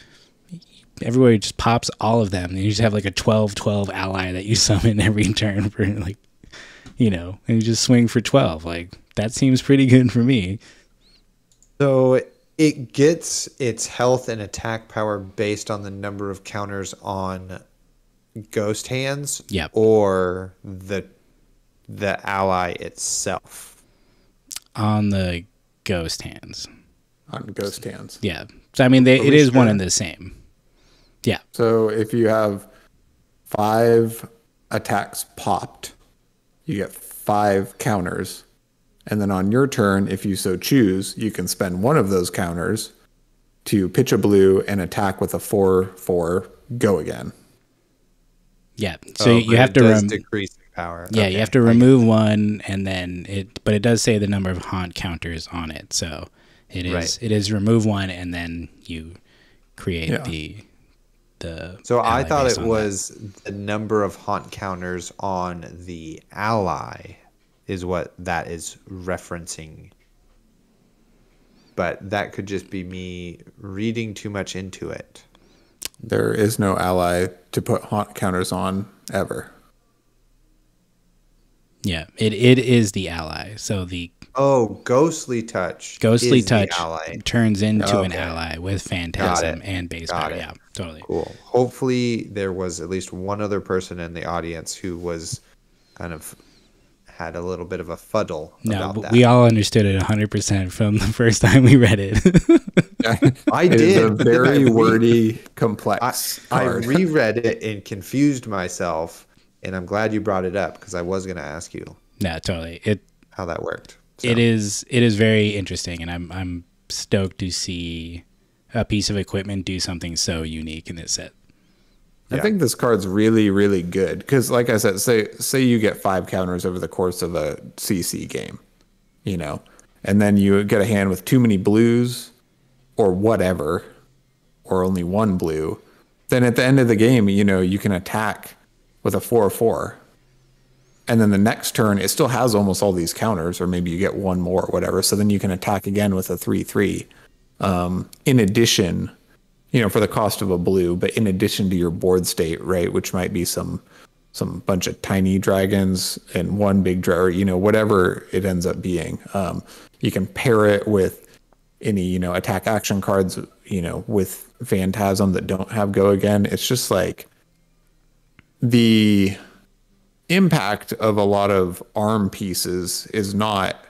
everywhere just pops all of them, and you just have like a 12/12 ally that you summon every turn for like, and you just swing for 12. Like that seems pretty good for me. So it gets its health and attack power based on the number of counters on ghost hands, or the ally itself. On the ghost hands. On ghost hands. Yeah. So I mean, it is one and the same. Yeah. So if you have 5 attacks popped, you get 5 counters. And then on your turn, if you so choose, you can spend one of those counters to pitch a blue and attack with a 4/4 go again. Yeah. So you have to decrease power. Yeah, okay. You have to remove one, and then but it does say the number of haunt counters on it. So it is remove one, and then you create the. So I thought it was the number of haunt counters on the ally is what that is referencing. But that could just be me reading too much into it. There is no ally to put haunt counters on ever. Yeah, it is the ally. So Ghostly Touch. Ghostly Touch turns into an ally with Phantasm and base power. Yeah, totally. Cool. Hopefully there was at least one other person in the audience who was kind of had a little bit of a fuddle about that. We all understood it 100% from the first time we read it. I did. It's a very wordy, complex card. I reread it and confused myself, and I'm glad you brought it up because I was going to ask you. No, totally. How that worked. So. It is very interesting, and I'm stoked to see a piece of equipment do something so unique in this set. I think this card's really, really good because, like I said, say you get 5 counters over the course of a CC game, and then you get a hand with too many blues or whatever, or only one blue. Then at the end of the game, you can attack with a 4/4, and then the next turn it still has almost all these counters, or maybe you get one more or whatever. So then you can attack again with a 3/3. In addition. For the cost of a blue, but in addition to your board state, right, which might be some bunch of tiny dragons and one big dragon, whatever it ends up being. You can pair it with any, attack action cards, with Phantasm that don't have go again. It's just like the impact of a lot of arm pieces is not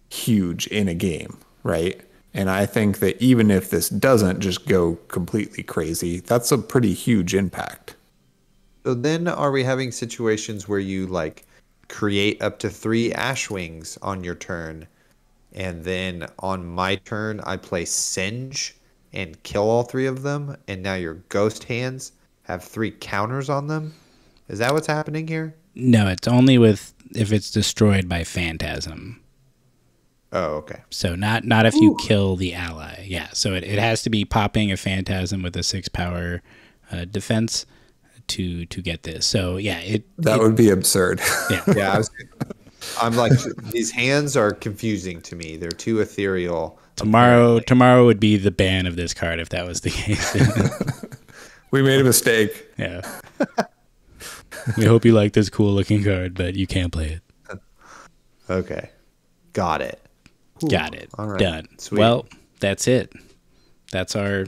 huge in a game, right? And I think that even if this doesn't just go completely crazy, that's a pretty huge impact. So then are we having situations where you create up to 3 Ash Wings on your turn, and then on my turn I play Singe and kill all 3 of them, and now your ghost hands have 3 counters on them? Is that what's happening here? No, it's only if it's destroyed by Phantasm. Oh, okay. So not if you kill the ally. Yeah, so it has to be popping a Phantasm with a 6 power defense to get this. So yeah, that would be absurd. Yeah. I'm like, these hands are confusing to me. They're too ethereal. Tomorrow would be the ban of this card if that was the case. We made a mistake. Yeah. We hope you like this cool looking card, but you can't play it. Okay. Got it. Got it. All right. Done. Sweet. Well, that's it. That's our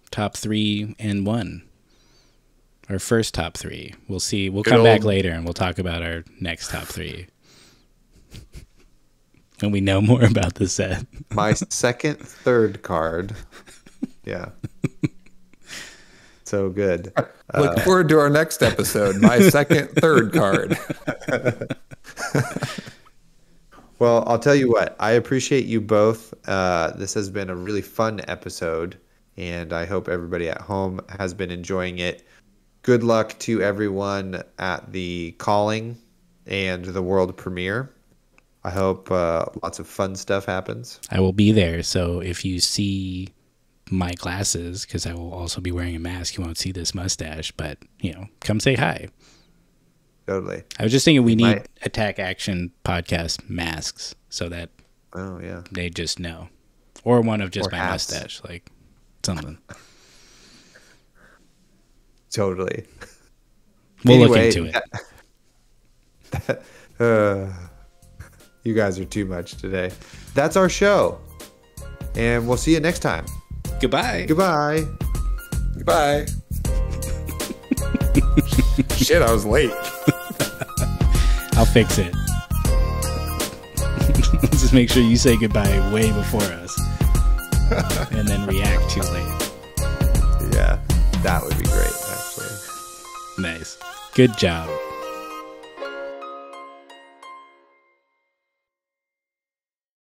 top 3 and 1. Our first top 3. We'll see. We'll come back later and we'll talk about our next top 3. When we know more about the set. My second, third card. Yeah. So good. Look forward to our next episode. My second, third card. Well, I'll tell you what. I appreciate you both. This has been a really fun episode, and I hope everybody at home has been enjoying it. Good luck to everyone at the calling and the world premiere. I hope lots of fun stuff happens. I will be there, so if you see my glasses, because I will also be wearing a mask, you won't see this mustache, but, come say hi. Totally. I was just thinking we need Attack Action podcast masks so that they just know. Or one of just my mustache, like something. Totally. We'll look into it. You guys are too much today. That's our show. And we'll see you next time. Goodbye. Goodbye. Goodbye. Shit, I was late. I'll fix it. Just make sure you say goodbye way before us. And then react too late. Yeah, that would be great, actually. Nice. Good job.